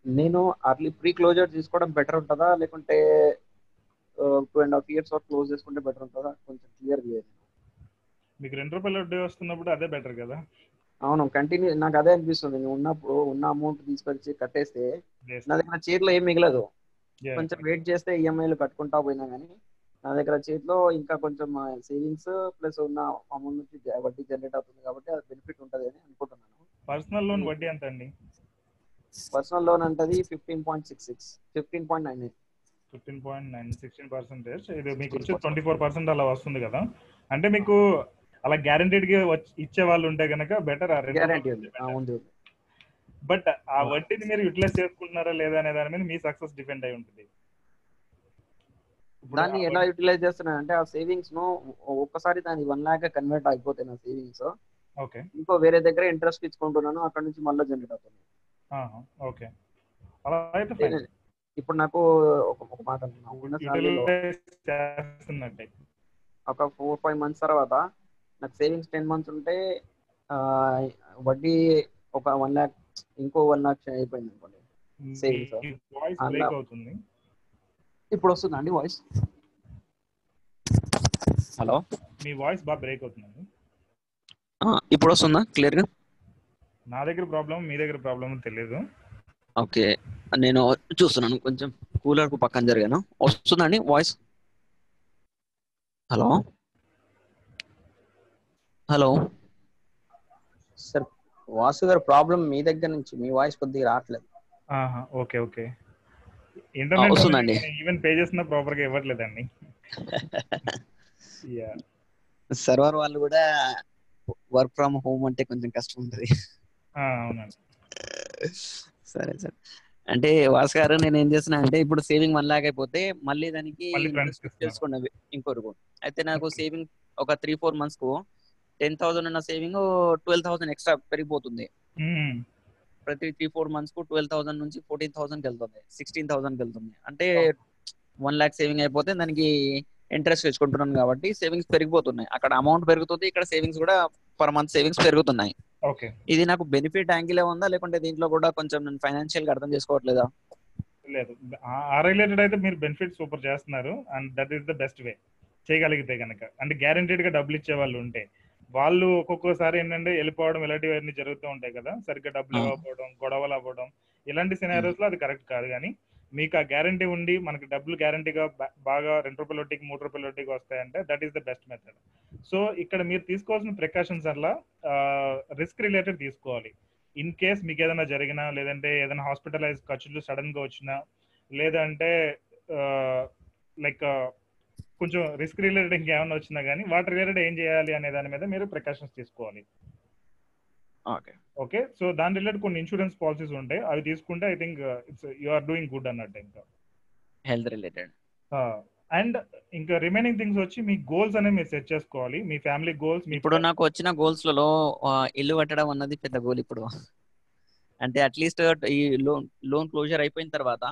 నేను అర్లీ ప్రీ క్లోజర్ తీసుకోవడం బెటర్ ఉంటుందా, లేకుంటే 2.5 years వరకు క్లోజ్ చేసుకుంటే బెటర్ ఉంటుందా? కొంచెం క్లియర్ చేయండి. మీకు ₹2 వడ్డీ వస్తున్నప్పుడు అదే బెటర్ కదా. అవును, కంటిన్యూ నాకు అదే అనిపిస్తుంది. నేను ఉన్నప్పుడు ఉన్న అమౌంట్ తీసుకొచ్చి కట్టేస్తే నా దగ్గర చేతిలో ఏం మిగలదు. కొంచెం వెయిట్ చేస్తే ఈఎంఐలు కట్టుకుంటా పోయినా కానీ నా దగ్గర చేతిలో ఇంకా కొంచెం సేవింగ్స్ ప్లస్ ఉన్న అమౌంట్ నుంచి వడ్డీ జనరేట్ అవుతుంది, కాబట్టి అది బెనిఫిట్ ఉంటుంది అని అనుకుంటున్నాను. పర్సనల్ లోన్ వడ్డీ ఎంత అండి? పర్సనల్ లోన్ అంటది 15.66, 15.99. 16%. ఇది మీకు వచ్చి 24% అలా వస్తుంది కదా. అంటే మీకు అలా గ్యారంటీడ్ గా ఇచ్చే వాళ్ళు ఉంటే కనుక బెటర్. బట్ ఆ వడ్డీని మీరు యూటిలైజ్ చేసుకుంటున్నారా లేదా అనే దాని మీద మీ సక్సెస్ డిపెండ్ అయి ఉంటుంది. దాన్ని ఎలా యూటిలైజ్ చేస్తున్నా అంటే, ఆ సేవింగ్స్ ను ఒక్కసారి దాని 1 lakh కన్వర్ట్ అయిపోతే నా సేవింగ్స్, ఓకే, ఇంకో వేరే దగ్గర ఇంట్రెస్ట్ ఇచ్చుకుంటున్నాను, అక్కడ నుంచి మళ్ళీ జనరేట్ అవుతుంది. ఓకే, అలా అయితే ఫైన్. ఇప్పుడు నాకు ఒక మాట, ఒక 4-5 మంత్స్ తర్వాత నాకు సేవింగ్స్ 10 మంత్స్ ఉంటే ఆ, వడ్డీ ఒక 1 lakh, ఇంకో 1 lakh అయిపోయింది అనుకోండి సేవింగ్స్. మీ వాయిస్ అలా బ్రేక్ అవుతుంది. ఇప్పుడు వస్తుందా అండి వాయిస్? హలో, మీ వాయిస్ బాగా బ్రేక్ అవుతుందండి. ఇప్పుడు వస్తుందా క్లియర్గా? నా దగ్గర ప్రాబ్లం, మీ దగ్గర ప్రాబ్లం తెలియదు. ఓకే, నేను చూస్తున్నాను, కొంచెం కూలర్ కు పక్కన జరిగాను. వస్తుందండి voice? Hello hello sir, Vasu గారు ప్రాబ్లం మీ దగ్గర నుంచి, మీ వాయిస్ కొద్దిగా రావట్లేదు. Okay okay. ఇంటర్నెట్ వస్తుందండి. ఈవెన్ పే చేసినా ప్రాపర్ గా ఇవ్వట్లేదండి. సర్వర్ వాళ్ళు కూడా వర్క్ ఫ్రమ్ హోమ్ అంటే కొంచెం కష్టం ఉంటుంది. అవునండి. సరే సార్, అంటే వాసు గారు నేను ఏం చేస్తున్నా అంటే ఇప్పుడు సేవింగ్ 1 lakh అయిపోతే మళ్ళీ దానికి మళ్ళీ ఫ్రెండ్స్ ఇన్వెస్ట్ ఇస్తున్నారు. చేసుకున్నవి ఇంకొరకు. అయితే నాకు Okay. సేవింగ్ ఒక 3-4 months కు 10,000 ఉన్న సేవింగ్ 12,000 ఎక్స్ట్రా పెరిగిపోతుంది. ప్రతి 3-4 months కు 12,000 నుంచి 14,000 కి వెళ్తుంది, 16,000 కి వెళ్తుంది. అంటే 1 lakh సేవింగ్ అయిపోతే దానికి ఇంట్రెస్ట్ తెచ్చుకుంటున్నాను కాబట్టి సేవింగ్స్ పెరిగిపోతున్నాయి. అక్కడ అమౌంట్ పెరుగుతుంది, ఇక్కడ సేవింగ్స్ కూడా పర్ మంత్ సేవింగ్స్ పెరుగుతున్నాయి. ఓకే. ఇది నాకు బెనిఫిట్ యాంగిల్ ఉందా, లేకుంటే దీంట్లో కూడా కొంచెం నేను ఫైనాన్షియల్ గా అర్థం చేసుకోవట్లేదా? లేదు, ఆ రిలేటెడ్ అయితే మీరు బెనిఫిట్ సూపర్ చేస్తున్నారు, and that is the best way చేయగలిగితే కనుక. అంటే గ్యారంటీడ్ గా డబ్బులు ఇచ్చే వాళ్ళు ఉంటే, వాళ్ళు ఒక్కొక్కసారి ఏంటంటే వెళ్ళిపోవడం ఇలాంటివన్నీ జరుగుతూ ఉంటాయి కదా, సరిగ్గా డబ్బులు ఇవ్వకపోవడం, గొడవలు అవ్వడం, ఇలాంటి సినారియోస్ లో అది కరెక్ట్ కాదు. కానీ మీకు ఆ గ్యారంటీ ఉండి మనకి డబ్బులు గ్యారంటీగా బాగా ₹2 వడ్డీకి ₹3 వడ్డీకి వస్తాయంటే that is the best method. So ఇక్కడ మీరు తీసుకోవాల్సిన ప్రికాషన్స్ అలా రిస్క్ రిలేటెడ్ తీసుకోవాలి. ఇన్ కేస్ మీకు ఏదైనా జరిగినా, లేదంటే ఏదైనా హాస్పిటలైజ్ ఖర్చులు సడన్ గా వచ్చినా, లేదంటే లైక్ కొంచెం రిస్క్ రిలేటెడ్ ఇంకేమైనా వచ్చినా కానీ వాటి రిలేటెడ్ ఏం చేయాలి అనే దాని మీద మీరు ప్రికాషన్స్ తీసుకోవాలి. ఓకే, సో దాని రిలేటెడ్ కొన్ని ఇన్సూరెన్స్ పాలసీస్ ఉంటాయి, అవి తీసుకుంటే I think it's you are doing good అన్నట్టు. ఇంకా హెల్త్ రిలేటెడ్ అండ్ ఇంకా రిమైనింగ్ థింగ్స్ వచ్చి మీ గోల్స్ అనేవి మీరు సెట్ చేసుకోవాలి, మీ ఫ్యామిలీ గోల్స్. ఇప్పుడు నాకు వచ్చిన గోల్స్ లలో ఇల్లు కట్టడం అన్నది పెద్ద గోల్ ఇప్పుడు. అంటే అట్లీస్ట్ ఈ లోన్ క్లోజర్ అయిపోయిన తర్వాత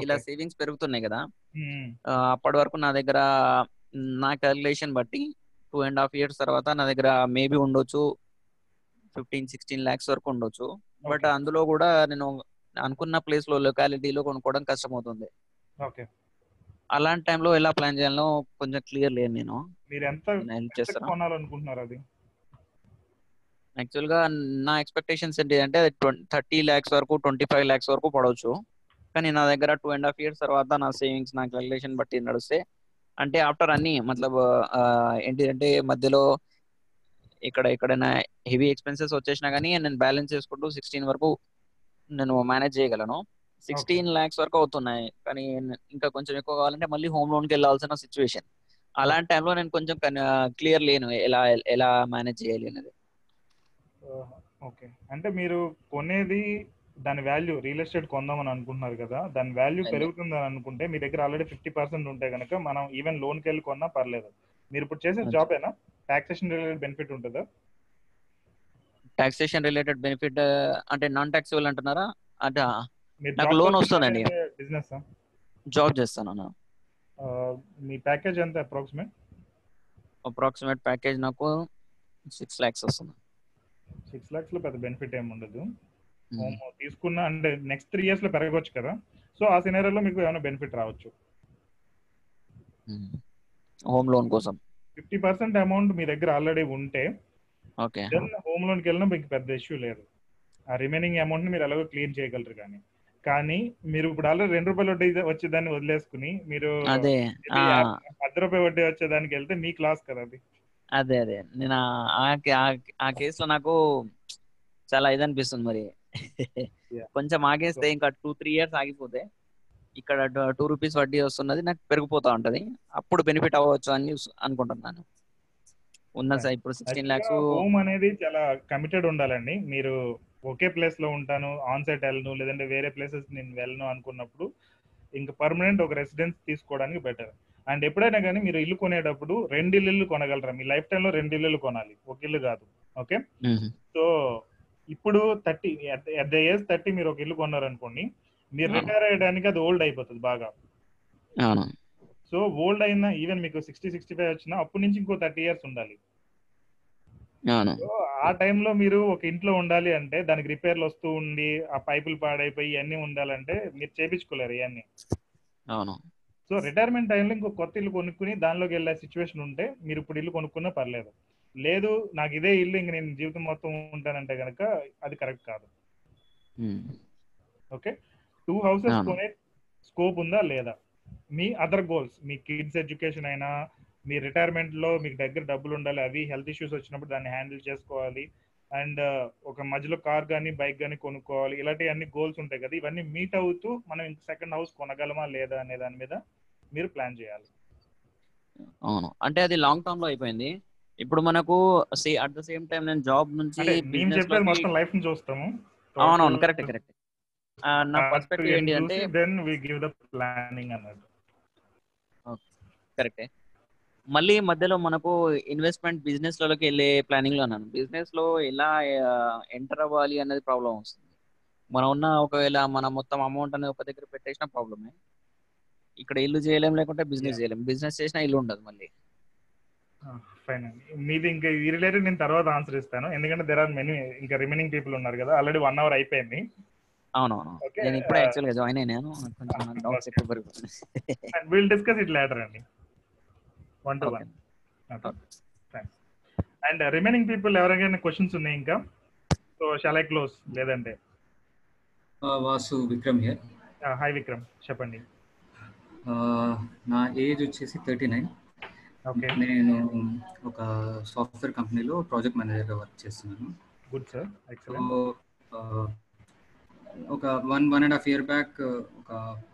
ఇలా సేవింగ్స్ పెరుగుతున్నాయి కదా, అప్పటి వరకు నా దగ్గర నా క్యాలిక్యులేషన్ బట్టి 2.5 years తర్వాత నా దగ్గర మేబీ ఉండొచ్చు 15-16 lakhs వరకు ఉండొచ్చు. బట్ అందులో కూడా నేను అనుకున్న ప్లేస్ లో, లొకాలిటీలో కొనుక్కోవడం కష్టం అవుతుంది. అలాంటి టైంలో ఎలా ప్లాన్ చేయాలో కొంచెం క్లియర్ లేదు. నేను మీరు ఎంత కొనాలనుకుంటున్నారు అది? యాక్చువల్ గా నా ఎక్స్పెక్టేషన్స్ ఏంటి అంటే 30 lakhs వరకు, 25 lakhs వరకు పడవచ్చు. కానీ నా దగ్గర 2.5 years తర్వాత నా సేవింగ్స్, నా క్యాలిక్యులేషన్ బట్టి నడుస్తే, అంటే ఆఫ్టర్ అన్ని మతలబ్ ఏంటి అంటే మధ్యలో ఎక్కడైనా హెవీ ఎక్స్పెన్సెస్ వచ్చేసినా కానీ నేను బ్యాలెన్స్ చేసుకుంటూ 16 వరకు నేను మేనేజ్ చేయగలను. 16 lakhs వరకు అవుతున్నాయి, కానీ ఇంకా కొంచెం ఎక్కువ కావాలంటే మళ్ళీ హోమ్ లోన్కి వెళ్ళాల్సిన సిచ్యువేషన్. అలాంటి టైంలో నేను కొంచెం క్లియర్ లేను ఎలా మేనేజ్ చేయాలి అనేది. ఓకే, అంటే మీరు కొనేది దాని వాల్యూ, రియల్ ఎస్టేట్ కొందామని అనుకుంటున్నారు కదా, దాని వాల్యూ పెరుగుతుందని అనుకుంటే మీ దగ్గర ఆల్రెడీ 50% ఉంటే కనుక మనం ఈవెన్ లోన్కి వెళ్ళి కొన్నా పర్లేదు. మీరు ఇప్పుడు చేసే జాబ్ ఏనా టాక్సేషన్ రిలేటెడ్ బెనిఫిట్ ఉంటుందా? టాక్సేషన్ రిలేటెడ్ బెనిఫిట్ అంటే నాన్ టాక్సిబుల్ అంటున్నారా? అంటే నాకు లోన్ వస్తుందండి, బిజినెస్ జాబ్ చేస్తాను. మీ ప్యాకేజ్ ఎంత అప్రాక్సిమేట్ ప్యాకేజ్ నాకు 6 lakhs వస్తుంది. 6 lakhs లో పెద్ద బెనిఫిట్ ఏమి ఉండదు. హోమ్ తీసుకున్న అంటే నెక్స్ట్ 3 years లో పెరగవచ్చు కదా, సో ఆ సినారియోలో మీకు ఏమైనా బెనిఫిట్ రావచ్చు. హోమ్ లోన్ కోసం 50% అమౌంట్ మీ దగ్గర ఆల్రెడీ ఉంటే ఓకే, దెన్ హోమ్ లోన్కి వెళ్ళినా మీకు పెద్ద ఇష్యూ లేదు. ఆ రిమైనింగ్ అమౌంట్ ని మీరు ఎలాగో క్లియర్ చేయగలరు. కానీ మీరు ఇప్పుడు ఆల్రెడీ ₹2 వడ్డీ వచ్చేదాన్ని వదిలేసుకుని మీరు అదే ₹10 వడ్డీ వచ్చేదానికి వెళ్తే మీ క్లాస్ కదా అది. అదే నేను ఆ కేసులో నాకు చాలా ఇది అనిపిస్తుంది. మరి కొంచెం ఆగేస్తే ఇంకా 2-3 years ఆగిపోతే ఇక్కడ ₹2 వడ్డీ వస్తున్నది నాకు పెరిగిపోతా ఉంటది, అప్పుడు బెనిఫిట్ అవ్వచ్చు అని అనుకుంటున్నాను. ఇప్పుడు 16 lakhs. హోమ్ అనేది చాలా కమిటెడ్ ఉండాలండి. మీరు ఒకే ప్లేస్ లో ఉంటాను, ఆన్ సైట్ వెళ్ళను, లేదంటే వేరే ప్లేసెస్ నేను వెళ్ళను అనుకున్నప్పుడు ఇంకా పర్మనెంట్ ఒక రెసిడెన్స్ తీసుకోవడానికి బెటర్. అండ్ ఎప్పుడైనా కానీ మీరు ఇల్లు కొనేటప్పుడు 2 ఇల్లు కొనగలరా? మీ లైఫ్ టైంలో 2 ఇల్లు కొనాలి, ఒక ఇల్లు కాదు. ఓకే, సో ఇప్పుడు 30 at the age 30 మీరు ఒక ఇల్లు కొన్నారనుకోండి, మీరు రిటైర్ అయ్యడానికి అది ఓల్డ్ అయిపోతుంది బాగా. సో ఓల్డ్ అయినా ఈవెన్ మీకు 60-65 వచ్చినా అప్పటి నుంచి ఇంకో 30 years ఉండాలి. అవును సో ఆ టైంలో మీరు ఒక ఇంట్లో ఉండాలి అంటే దానికి రిపేర్లు వస్తూ ఉండి ఆ పైపులు పాడైపోయి ఇవన్నీ ఉండాలంటే మీరు చేపించుకోలేరు ఇవన్నీ. అవును సో రిటైర్మెంట్ టైంలో ఇంకో కొత్త ఇల్లు కొనుక్కుని దానిలోకి వెళ్ళే సిచ్యువేషన్ ఉంటే మీరు ఇప్పుడు ఇల్లు కొనుక్కున్నా పర్లేదు. లేదు నాకు ఇదే ఇల్లు ఇంక నేను జీవితం మొత్తం ఉంటానంటే కనుక అది కరెక్ట్ కాదు. ఓకే, 2 houses కొనే స్కోప్ ఉందా లేదా? మీ అదర్ గోల్స్, మీ కిడ్స్ ఎడ్యుకేషన్ అయినా, మీ రిటైర్మెంట్ లో మీకు దగ్గర డబ్బులు ఉండాలి, అవి హెల్త్ ఇష్యూస్ వచ్చినప్పుడు దాన్ని హ్యాండిల్ చేసుకోవాలి, అండ్ ఒక మధ్యలో కార్ కానీ బైక్ కానీ కొనుక్కోవాలి, ఇలాంటి అన్ని గోల్స్ ఉంటాయి కదా. ఇవన్నీ మీట్ అవుతూ మనం ఇంక సెకండ్ హౌస్ కొనగలమా లేదా అనే దాని మీద మీరు ప్లాన్ చేయాలి. అవును, అంటే అది లాంగ్ టర్మ్ లో అయిపోయింది. ఇప్పుడు మనకు అట్ ద సేమ్ టైం నేను జాబ్ నుంచి బిజినెస్ లోకి మొత్తం లైఫ్ ని చూస్తాము. అవునవును కరెక్ట్. నా పర్స్పెక్టివ్ ఏంటి అంటే then we give the planning అన్నది కరెక్టే. మళ్ళీ మధ్యలో మనకు ఇన్వెస్ట్మెంట్ బిజినెస్ లోకి వెళ్ళే ప్లానింగ్ లో ఉన్నాను. బిజినెస్ లో ఎలా ఎంటర్ అవ్వాలి అనేది ప్రాబ్లం వస్తుంది. మనం ఉన్న ఒకవేళ మన మొత్తం అమౌంట్ అనేది ఒక దగ్గర పెట్టేసిన ప్రాబ్లమే. ఇక్కడ ఇల్లు చేయలేం, లేకుంటే బిజినెస్ చేయలేం. బిజినెస్ చేసినా ఇల్లు ఉండదు మళ్ళీ. ఫైన్ అండి, మీది ఇంకా ఈ రిలేటెడ్ నేను తర్వాత ఆన్సర్ ఇస్తాను, ఎందుకంటే దెర్ ఆర్ మెనీ ఇంకా రిమైనింగ్ పీపుల్ ఉన్నారు కదా. ఆల్రెడీ 1 hour అయిపోయింది. అవునవును, నేను ఇప్పుడే యాక్చువల్ గా జాయిన్ అయినాను. కొంచెం డౌట్స్ ఎక్కువ పెరుగుతున్నాయి. విల్ డిస్కస్ ఇట్ లేటర్ అండి, 1 to 1. అండ్ రిమైనింగ్ పీపుల్ ఎవరికైనా క్వశ్చన్స్ ఉన్నాయి ఇంకా? సో షాల్ ఐ క్లోజ్ లేదంటే? వాసు విక్రమ్ హియర్. హాయ్ విక్రమ్, చెప్పండి. నా ఏజ్ వచ్చేసి 39. నేను ఒక సాఫ్ట్వేర్ కంపెనీలో ప్రాజెక్ట్ మేనేజర్గా వర్క్ చేస్తున్నాను. Good sir, excellent. ఒక 1.5 year బ్యాక్ ఒక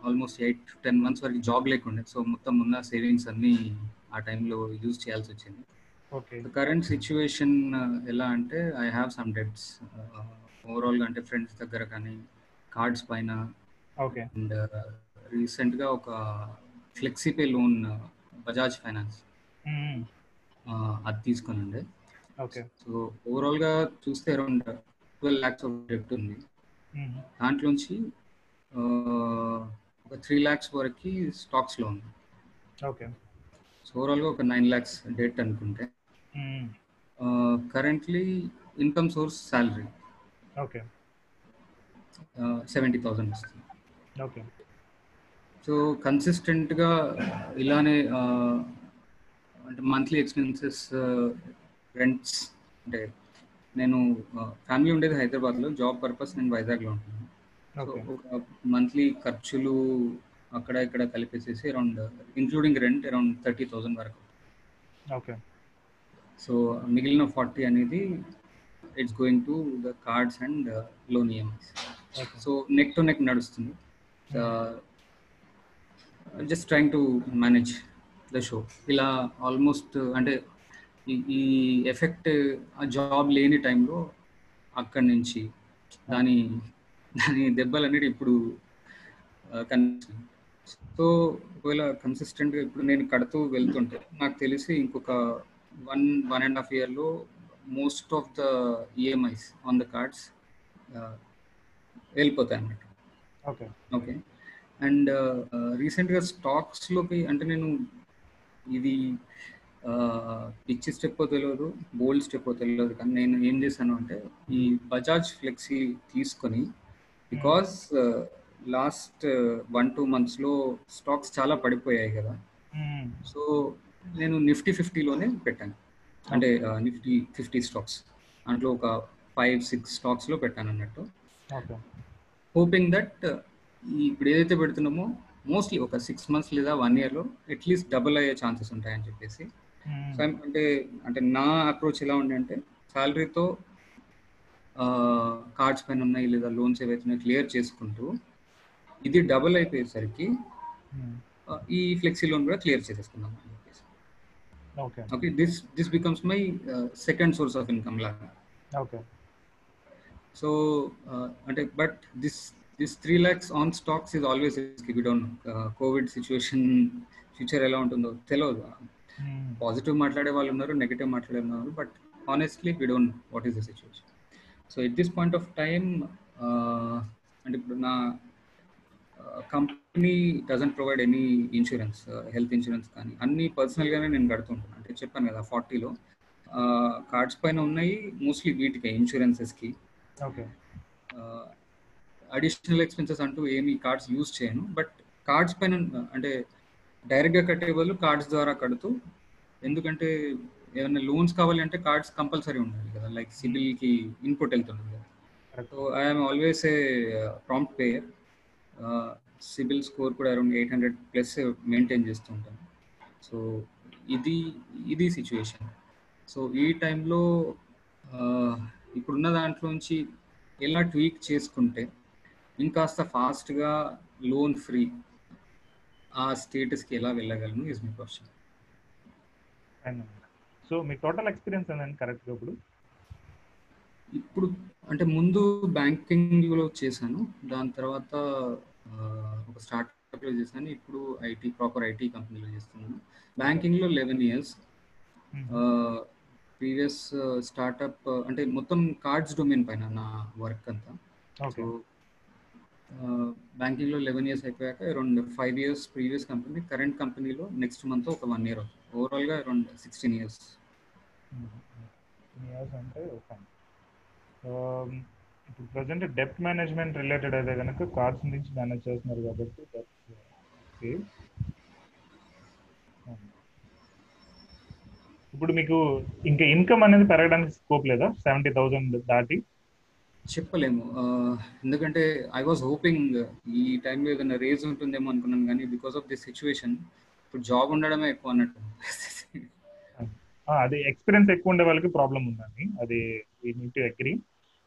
ఆల్మోస్ట్ 8 to 10 months వరకు జాబ్ లేకుండే. సో మొత్తం ఉన్న సేవింగ్స్ అన్నీ ఆ టైంలో యూజ్ చేయాల్సి వచ్చింది. కరెంట్ సిచ్యువేషన్ ఎలా అంటే ఐ హ్యావ్ సమ్ డెట్స్ ఓవరాల్గా, అంటే ఫ్రెండ్స్ దగ్గర కానీ కార్డ్స్ పైన. అండ్ రీసెంట్గా ఒక ఫ్లెక్సీపే లోన్ బజాజ్ ఫైనాన్స్ అది తీసుకొని ఉండే. సో ఓవరాల్గా చూస్తే అరౌండ్ 12 lakhs ఆఫ్ డెట్ ఉంది. దాంట్లోంచి ఒక 3 lakhs వరకు స్టాక్స్లో ఉంది. సో ఓవరాల్గా ఒక 9 lakhs డెట్ అనుకుంటే. కరెంట్లీ ఇన్కమ్ సోర్స్ శాలరీ 70,000 వస్తుంది. సో కన్సిస్టెంట్గా ఇలానే అంటే మంత్లీ ఎక్స్పెన్సెస్, రెంట్స్, అంటే నేను ఫ్యామిలీ ఉండేది హైదరాబాద్లో, జాబ్ పర్పస్ నేను వైజాగ్లో ఉంటున్నాను. సో ఒక మంత్లీ ఖర్చులు అక్కడ ఇక్కడ కలిపేసేసి అరౌండ్ ఇంక్లూడింగ్ రెంట్ అరౌండ్ 30,000 వరకు. సో మిగిలిన 40 అనేది it's going to the cards and loan EMIs. So neck to neck నడుస్తుంది. Just trying to manage the show. ఇలా ఆల్మోస్ట్ అంటే ఈ ఎఫెక్ట్ ఆ జాబ్ లేని టైంలో అక్కడి నుంచి దాని దెబ్బలన్నిటి ఇప్పుడు కనిపిస్తుంది. సో ఒకవేళ కన్సిస్టెంట్గా ఇప్పుడు నేను కడుతూ వెళ్తుంటే నాకు తెలిసి ఇంకొక 1.5 yearలో most of the EMIs on the cards వెళ్ళిపోతాయి అన్నమాట. ఓకే. అండ్ రీసెంట్గా స్టాక్స్లోకి, అంటే నేను ఇది పిచ్చి స్టెప్ తెలియదు, బోల్డ్ స్టెప్ తెలియదు, కానీ నేను ఏం చేశాను అంటే ఈ బజాజ్ ఫ్లెక్సీ తీసుకొని, బికాస్ లాస్ట్ 1-2 monthsలో స్టాక్స్ చాలా పడిపోయాయి కదా. సో నేను నిఫ్టీ 50లోనే పెట్టాను, అంటే నిఫ్టీ 50 స్టాక్స్, దాంట్లో ఒక 5-6 స్టాక్స్లో పెట్టాను అన్నట్టు. హోపింగ్ దట్ ఇప్పుడు ఏదైతే పెడుతున్నామో మోస్ట్లీ ఒక 6 months లేదా 1 yearలో అట్లీస్ట్ డబుల్ అయ్యే ఛాన్సెస్ ఉంటాయని చెప్పేసి. సో అంటే నా అప్రోచ్ ఎలా ఉండే అంటే శాలరీతో కార్డ్స్ పైన ఉన్నాయి లేదా లోన్స్ ఏవైతే క్లియర్ చేసుకుంటూ ఇది డబుల్ అయిపోయేసరికి ఈ ఫ్లెక్సీ లోన్ కూడా క్లియర్ చేసేసుకుందాం అని చెప్పేసి. Okay, this becomes my second source of income లాగా. సో అంటే but this 3 lakhs on stocks is always risky. We don't know Covid situation future ఎలా ఉంటుందో తెలియదు. పాజిటివ్ మాట్లాడే వాళ్ళు ఉన్నారు, నెగిటివ్ మాట్లాడే ఉన్నారు, but honestly we don't know what is the situation. So at this point of time అంటే ఇప్పుడు నా company company doesn't provide any insurance, health insurance కానీ అన్ని పర్సనల్గానే నేను కడుతుంటాను. అంటే చెప్పాను కదా 40లో కార్డ్స్ పైన ఉన్నాయి, మోస్ట్లీ వీటికి ఇన్సూరెన్సెస్కి. ఓకే అడిషనల్ ఎక్స్పెన్సెస్ అంటూ ఏమి కార్డ్స్ యూజ్ చేయను. బట్ కార్డ్స్ పైన అంటే డైరెక్ట్గా కట్టే బదులు కార్డ్స్ ద్వారా కడుతూ, ఎందుకంటే ఏమైనా లోన్స్ కావాలి అంటే కార్డ్స్ కంపల్సరీ ఉండాలి కదా, లైక్ సిబిల్కి ఇన్పుట్ వెళ్తుంది కదా. So I'm always a prompt payer. CIBIL score కూడా అరౌండ్ 800+ మెయింటైన్ చేస్తూ ఉంటాను. సో ఇది సిచ్యువేషన్. సో ఈ టైంలో ఇప్పుడున్న దాంట్లోంచి ఎలా ట్వీక్ చేసుకుంటే ఇంకాస్త ఫాస్ట్గా లోన్ ఫ్రీ ఆ స్టేటస్కి ఎలా వెళ్ళగలను is my question. So me total experience ఏంటండి కరెక్ట్గా ఇప్పుడు అంటే ముందు బ్యాంకింగ్లో చేశాను, దాని తర్వాత ఒక స్టార్ట్అప్లో చేశాను, ఇప్పుడు ప్రాపర్ ఐటీ కంపెనీలో చేస్తున్నాను. బ్యాంకింగ్లో 11 years, ప్రీవియస్ స్టార్ట్అప్ అంటే మొత్తం కార్డ్స్ డొమైన్ పైన నా వర్క్ అంతా. సో బ్యాంకింగ్లో 11 years అయిపోయాక around 5 years previous company, current కంపెనీలో నెక్స్ట్ మంత్ ఒక 1 year అవుతుంది. ఓవరాల్గా అరౌండ్ 16 years. అంటే ఇప్పుడు ప్రజెంట్ డెప్ట్ మేనేజ్మెంట్ రిలేటెడ్ అయితే కనుక కార్డ్స్ నుంచి మేనేజ్ చేస్తున్నారు కాబట్టి ఇప్పుడు మీకు ఇంకా ఇన్కమ్ అనేది పెరగడానికి స్కోప్ లేదా 70,000 దాటి? చెప్పలేము, ఎందుకంటే ఐ వాజ్ హోపింగ్ ఈ టైంలో ఏదైనా రేజ్ ఉంటుందేమో అనుకున్నాను, కానీ బికాస్ ఆఫ్ దిస్ సిచ్యువేషన్ ఇప్పుడు జాబ్ ఉండడమే ఎక్కువ అన్నట్టు. అది ఎక్స్పీరియన్స్ ఎక్కువ ఉండే వాళ్ళకి ప్రాబ్లం ఉందండి, అది we need to agree.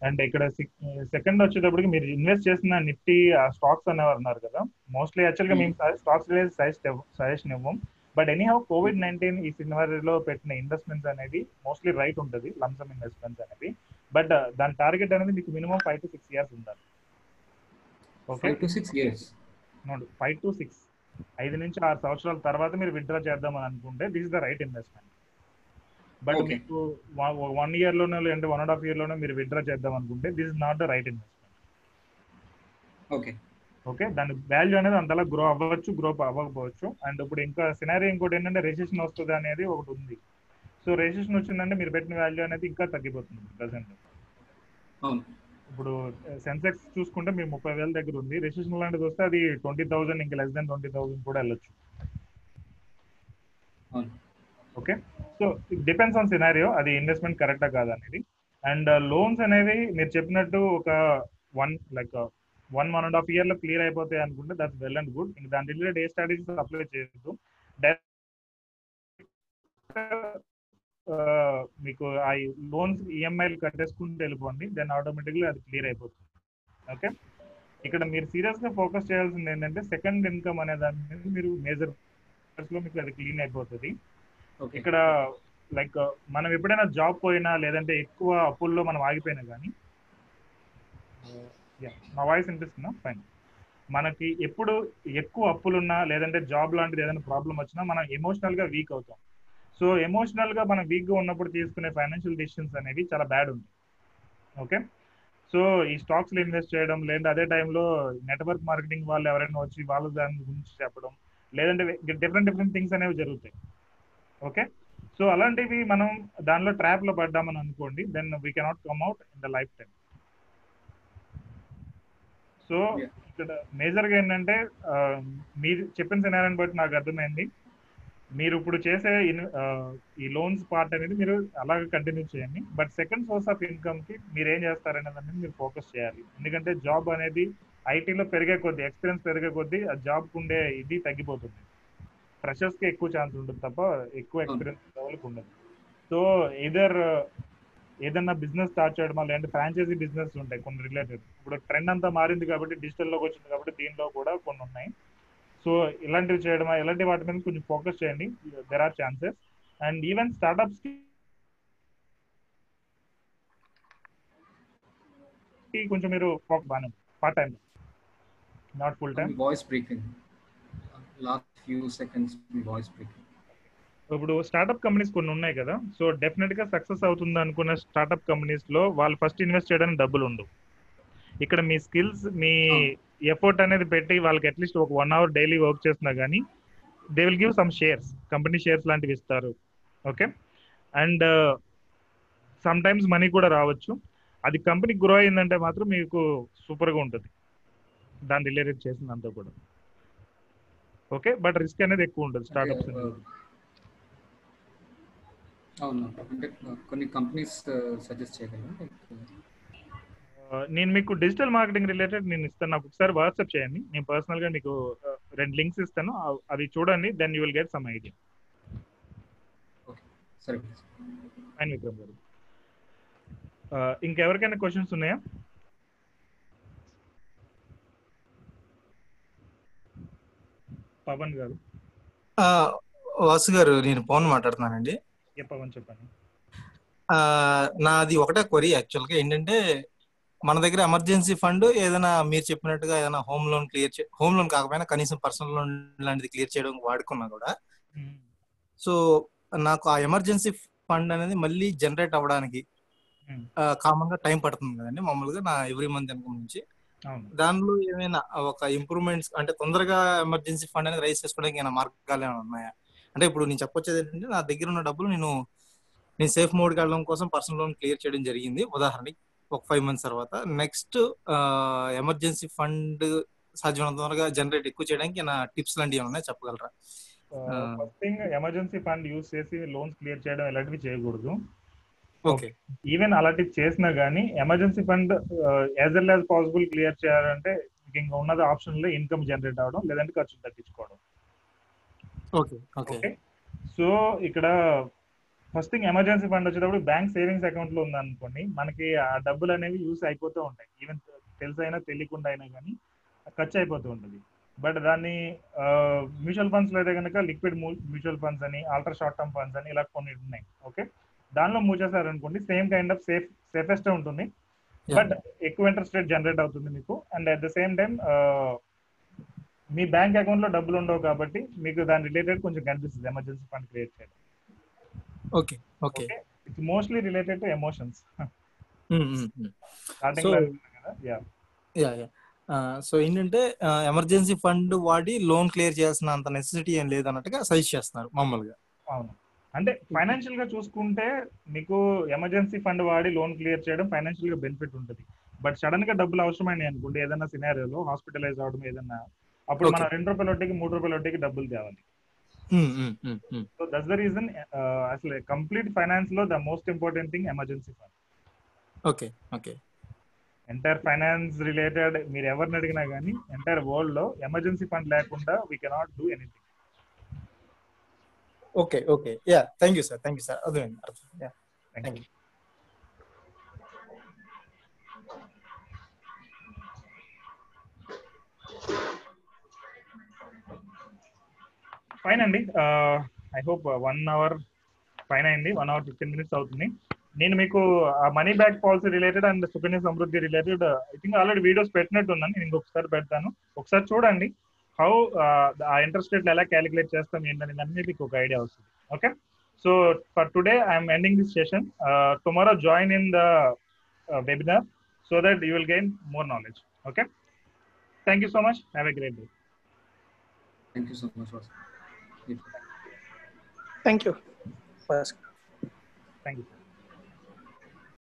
And ఇక్కడ సెకండ్ వచ్చేటప్పటికి మీరు ఇన్వెస్ట్ చేసిన నిఫ్టీ స్టాక్స్ అనేవారు అన్నారు కదా, మోస్ట్లీ యాక్చువల్గా మేము స్టాక్స్ రిలేటెడ్ సజెషన్ ఇవ్వం. బట్ ఎనీహౌ COVID-19 ఈ సినారియోలో పెట్టిన ఇన్వెస్ట్మెంట్స్ అనేది మోస్ట్లీ రైట్ ఉంటుంది, లంసమ్ ఇన్వెస్ట్మెంట్స్ అనేది. బట్ దాని టార్గెట్ అనేది మీకు మినిమం 5 to 6 years ఉండాలి. ఓకే 5 to 6 years, 5 to 6 5 నుంచి 6 సంవత్సరాల తర్వాత మీరు విత్డ్రా చేద్దామని అనుకుంటే this is the right investment. But మీకు 1 year లోనో లేదంటే 1.5 year లోనో మీరు విత్డ్రా చేద్దాం అనుకుంటే this is not the right investment. Okay దాని వాల్యూ అనేది అంతలా గ్రో అవ్వచ్చు, గ్రో అవ్వకపోవచ్చు. అండ్ ఇప్పుడు ఇంకా సినారియో ఇంకోటి ఏంటంటే రెసిషన్ వస్తుంది అనేది ఒకటి ఉంది. సో రెసిషన్ వచ్చిందంటే మీరు పెట్టిన వాల్యూ అనేది ఇంకా తగ్గిపోతుంది ప్రజెంట్. ఇప్పుడు సెన్సెక్స్ చూసుకుంటే మీరు 30,000 దగ్గర ఉంది, రెసిషన్ లాంటిది వస్తే అది 20,000 ఇంకా less than 20,000 కూడా వెళ్ళొచ్చు. Okay so it depends on scenario, అది ఇన్వెస్ట్మెంట్ కరెక్టా కాదా అనేది. అండ్ లోన్స్ అనేవి మీరు చెప్పినట్టు ఒక 1.5 year లో క్లియర్ అయిపోతాయి అనుకుంటే దట్స్ వెల్ అండ్ గుడ్. ఇంకా దాని రిలేటెడ్ ఏ స్ట్రాటజీస్ అప్లై చేయొద్దు. మీకు ఆ లోన్స్ ఈఎంఐలు కట్టేసుకుంటూ వెళ్ళిపోండి, దెన్ ఆటోమేటిక్లీ అది క్లియర్ అయిపోతుంది. ఓకే ఇక్కడ మీరు సీరియస్ గా ఫోకస్ చేయాల్సింది ఏంటంటే సెకండ్ ఇన్కమ్ అనే దాని మీద మీరు మేజర్ లో మీకు అది క్లీన్ అయిపోతుంది. ఇక్కడ లైక్ మనం ఎప్పుడైనా జాబ్ పోయినా లేదంటే ఎక్కువ అప్పుల్లో మనం ఆగిపోయినా కానీ, నా వాయిస్ వినిపిస్తుందా? ఫైన్. మనకి ఎప్పుడు ఎక్కువ అప్పులున్నా లేదంటే జాబ్ లాంటిది ఏదైనా ప్రాబ్లం వచ్చినా మనం ఎమోషనల్ గా వీక్ అవుతాం. సో ఎమోషనల్ గా మనం వీక్ గా ఉన్నప్పుడు తీసుకునే ఫైనాన్షియల్ డిసిషన్స్ అనేవి చాలా బ్యాడ్ ఉంటాయి. ఓకే సో ఈ స్టాక్స్ లో ఇన్వెస్ట్ చేయడం, లేదంటే అదే టైంలో నెట్వర్క్ మార్కెటింగ్ వాళ్ళు ఎవరైనా వచ్చి వాళ్ళ దాని గురించి చెప్పడం, లేదంటే డిఫరెంట్ థింగ్స్ అనేవి జరుగుతాయి. ఓకే సో అలాంటివి మనం దానిలో ట్రాప్ లో పడ్డామని అనుకోండి, then we cannot come out in the life time. So ఇక్కడ మేజర్గా ఏంటంటే మీరు చెప్పిన సినారియోని బట్టి నాకు అర్థమైంది, మీరు ఇప్పుడు చేసే ఈ లోన్స్ పార్ట్ అనేది మీరు అలాగే కంటిన్యూ చేయండి. But second source of income కి మీరు ఏం చేస్తారనే దాన్ని మీరు ఫోకస్ చేయాలి. ఎందుకంటే జాబ్ అనేది ఐటీలో పెరిగే కొద్దీ, ఎక్స్పీరియన్స్ పెరిగే కొద్దీ ఆ జాబ్కి ఉండే ఇది తగ్గిపోతుంది. ఫ్రెషర్స్ కి ఎక్కువ ఛాన్స్ ఉంటుంది తప్ప ఎక్కువ ఎక్స్పీరియన్స్ వాళ్ళకి ఉండదు. సో ఏదన్నా బిజినెస్ స్టార్ట్ చేయడమా, లేదంటే ఫ్రాంచైజీ బిజినెస్ ఉంటాయి కొన్ని రిలేటెడ్. ఇప్పుడు ట్రెండ్ అంతా మారింది కాబట్టి, డిజిటల్లోకి వచ్చింది కాబట్టి దీనిలో కూడా కొన్ని ఉన్నాయి. సో ఇలాంటివి చేయడమా, ఇలాంటి వాటి మీద కొంచెం ఫోకస్ చేయండి, there are chances. And even startups కి కొంచెం మీరు బాగానే part time, not full time. Voice breaking, last few seconds voice breaking. ఇప్పుడు స్టార్ట్అప్ కంపెనీస్ కొన్ని ఉన్నాయి కదా, సో డెఫినెట్ గా సక్సెస్ అవుతుంది అనుకున్న స్టార్ట్అప్ కంపెనీస్ లో వాళ్ళు ఫస్ట్ ఇన్వెస్ట్ చేయడానికి డబ్బులు ఉండవు. ఇక్కడ మీ స్కిల్స్, మీ ఎఫర్ట్ అనేది పెట్టి వాళ్ళకి అట్లీస్ట్ ఒక 1 hour డైలీ వర్క్ చేస్తున్నా కానీ they will give some shares, company shares లాంటివి ఇస్తారు. Okay, and some times money కూడా రావచ్చు. అది కంపెనీ గ్రో అయిందంటే మాత్రం మీకు సూపర్గా ఉంటుంది దాని రిలేటెడ్ చేసినంత కూడా. ఓకే, బట్ రిస్క్ అనేది ఎక్కువ ఉంటుంది స్టార్ట్అప్స్. అవును, అంటే కొన్ని కంపెనీస్ సజెస్ట్ చేయగలరా? నేను మీకు డిజిటల్ మార్కెటింగ్ రిలేటెడ్ నేను ఇస్తాను, నాకు ఒకసారి వాట్సాప్ చేయండి. నేను పర్సనల్గా మీకు 2 లింక్స్ ఇస్తాను, అవి చూడండి. Then you will get some idea. సరే, ఫైన్ విక్రమ్ గారు. ఇంకెవరికైనా క్వశ్చన్స్ ఉన్నాయా? పవన్ గారు. వాసు గారు, నేను పవన్ మాట్లాడుతున్నానండి. పవన్ చెప్పండి. నాది ఒకటే క్వరీ యాక్చువల్గా ఏంటంటే, మన దగ్గర ఎమర్జెన్సీ ఫండ్ ఏదైనా మీరు చెప్పినట్టుగా ఏదైనా హోమ్ లోన్ హోమ్ లోన్ కాకపోయినా కనీసం పర్సనల్ లోన్ లాంటిది క్లియర్ చేయడం వాడుకున్నా కూడా, సో నాకు ఆ ఎమర్జెన్సీ ఫండ్ అనేది మళ్ళీ జనరేట్ అవ్వడానికి కామన్ గా టైం పడుతుంది కదండి మామూలుగా నా ఎవ్రీ మంత్ ఇన్కమ్ నుంచి. దానిలో ఏమైనా ఒక ఇంప్రూవ్మెంట్స్ అంటే తొందరగా ఎమర్జెన్సీ ఫండ్ అనేది రైజ్ చేసుకోవడానికి ఏమైనా మార్గాలు ఏమైనా ఉన్నాయా? అంటే ఇప్పుడు నేను చెప్పొచ్చేది ఏంటంటే, నా దగ్గర ఉన్న డబ్బులు నేను సేఫ్ మోడ్కి వెళ్ళడం కోసం పర్సనల్ లోన్ క్లియర్ చేయడం జరిగింది ఉదాహరణకి ఒక 5 months తర్వాత. నెక్స్ట్ ఎమర్జెన్సీ ఫండ్ సాధ్యమైనంత త్వరగా జనరేట్ ఎక్కువ చేయడానికి నా టిప్స్ లాంటివి ఏమన్నా చెప్పగలరా? First thing, emergency fund use చేసి లోన్స్ క్లియర్ చేయడం ఇలాంటివి చేయకూడదు. ఓకే, ఈవెన్ అలాంటివి చేసినా కానీ emergency fund as well as possible clear చేయాలంటే ఇంకా ఉన్నది ఆప్షన్ లో ఇన్కమ్ జనరేట్ అవడం, లేదంటే ఖర్చులు తగ్గించుకోవడం. Okay okay. సో ఇక్కడ ఫస్ట్ థింగ్, ఎమర్జెన్సీ ఫండ్ వచ్చేటప్పుడు బ్యాంక్ సేవింగ్స్ అకౌంట్ లో ఉందనుకోండి, మనకి ఆ డబ్బులు అనేవి యూస్ అయిపోతూ ఉంటాయి. ఈవెన్ తెలిసైనా తెలియకుండా అయినా కానీ ఖర్చు అయిపోతూ ఉంటుంది. బట్ దాన్ని మ్యూచువల్ ఫండ్స్ లో అయితే కనుక లిక్విడ్ మ్యూచువల్ ఫండ్స్ అని, అల్ట్రా షార్ట్ టర్మ్ ఫండ్స్ అని ఇలా కొన్ని ఉన్నాయి. ఓకే, దానిలో మూవ్ చేశారనుకోండి, సేమ్ కైండ్ ఆఫ్ సేఫెస్ట్ ఉంటుంది, బట్ ఎక్కువ ఇంట్రెస్ట్ రేట్ జనరేట్ అవుతుంది మీకు. And at the same time me bank account లో డబ్బులు ఉండవు కాబట్టి మీకు దాని రిలేటెడ్ కొంచెం కనిపిస్తుంది ఎమర్జెన్సీ ఫండ్ క్రియేట్ చేయడం. Okay okay. It's mostly related to emotions. So ఏంటంటే ఎమర్జెన్సీ ఫండ్ వాడి లోన్ క్లియర్ చేయాల్సిన అంత నెసెసిటీ ఏం లేదు అన్నట్టుగా సజెస్ట్ చేస్తున్నారు మామూలుగా. అవును, అంటే ఫైనాన్షియల్ గా చూసుకుంటే మీకు ఎమర్జెన్సీ ఫండ్ వాడి లోన్ క్లియర్ చేయడం ఫైనాన్షియల్ గా బెనిఫిట్ ఉంటుంది. బట్ సడన్ గా డబ్బులు అవసరమైనవి అనుకుంటే, ఏదైనా సినారియోలో హాస్పిటలైజ్ అవడం ఏదన్నా, అప్పుడు మనం 2 రూపాయల వడ్డీకి 3 రూపాయల వడ్డీకి డబ్బులు తేవాలి. సో దట్స్ ద రీజన్ అసలు కంప్లీట్ ఫైనాన్స్ లో the most important thing emergency fund. Okay okay. Entire finance related మీరు ఎవరిని అడిగినా కానీ ఎంటైర్ వరల్డ్ లో ఎమర్జెన్సీ ఫండ్ లేకుండా we cannot do anything. Okay okay. Ya, thank you sir, అర్థమైంది. Ya, thank you. Fine అండి, I hope 1 hour fine అయింది. 1 hour 15 minutes అవుతుంది. నేను మీకు ఆ money back policy related and Sukanya Samriddhi related I think already videos పెట్టినట్టు ఉన్నాను, నేను ఇంకొకసారి పెడతాను, ఒకసారి చూడండి. హౌ ఆ ఇంట్రెస్ట్ రేట్లు ఎలా క్యాలిక్యులేట్ చేస్తాం ఏంటనేది అన్నీ మీకు ఒక ఐడియా వస్తుంది. Okay, so for today I'm ending this session. Tomorrow join in the webinar so that you will gain more knowledge. Okay, thank you so much, have a great day. Thank you so much. Thank you. Thank you.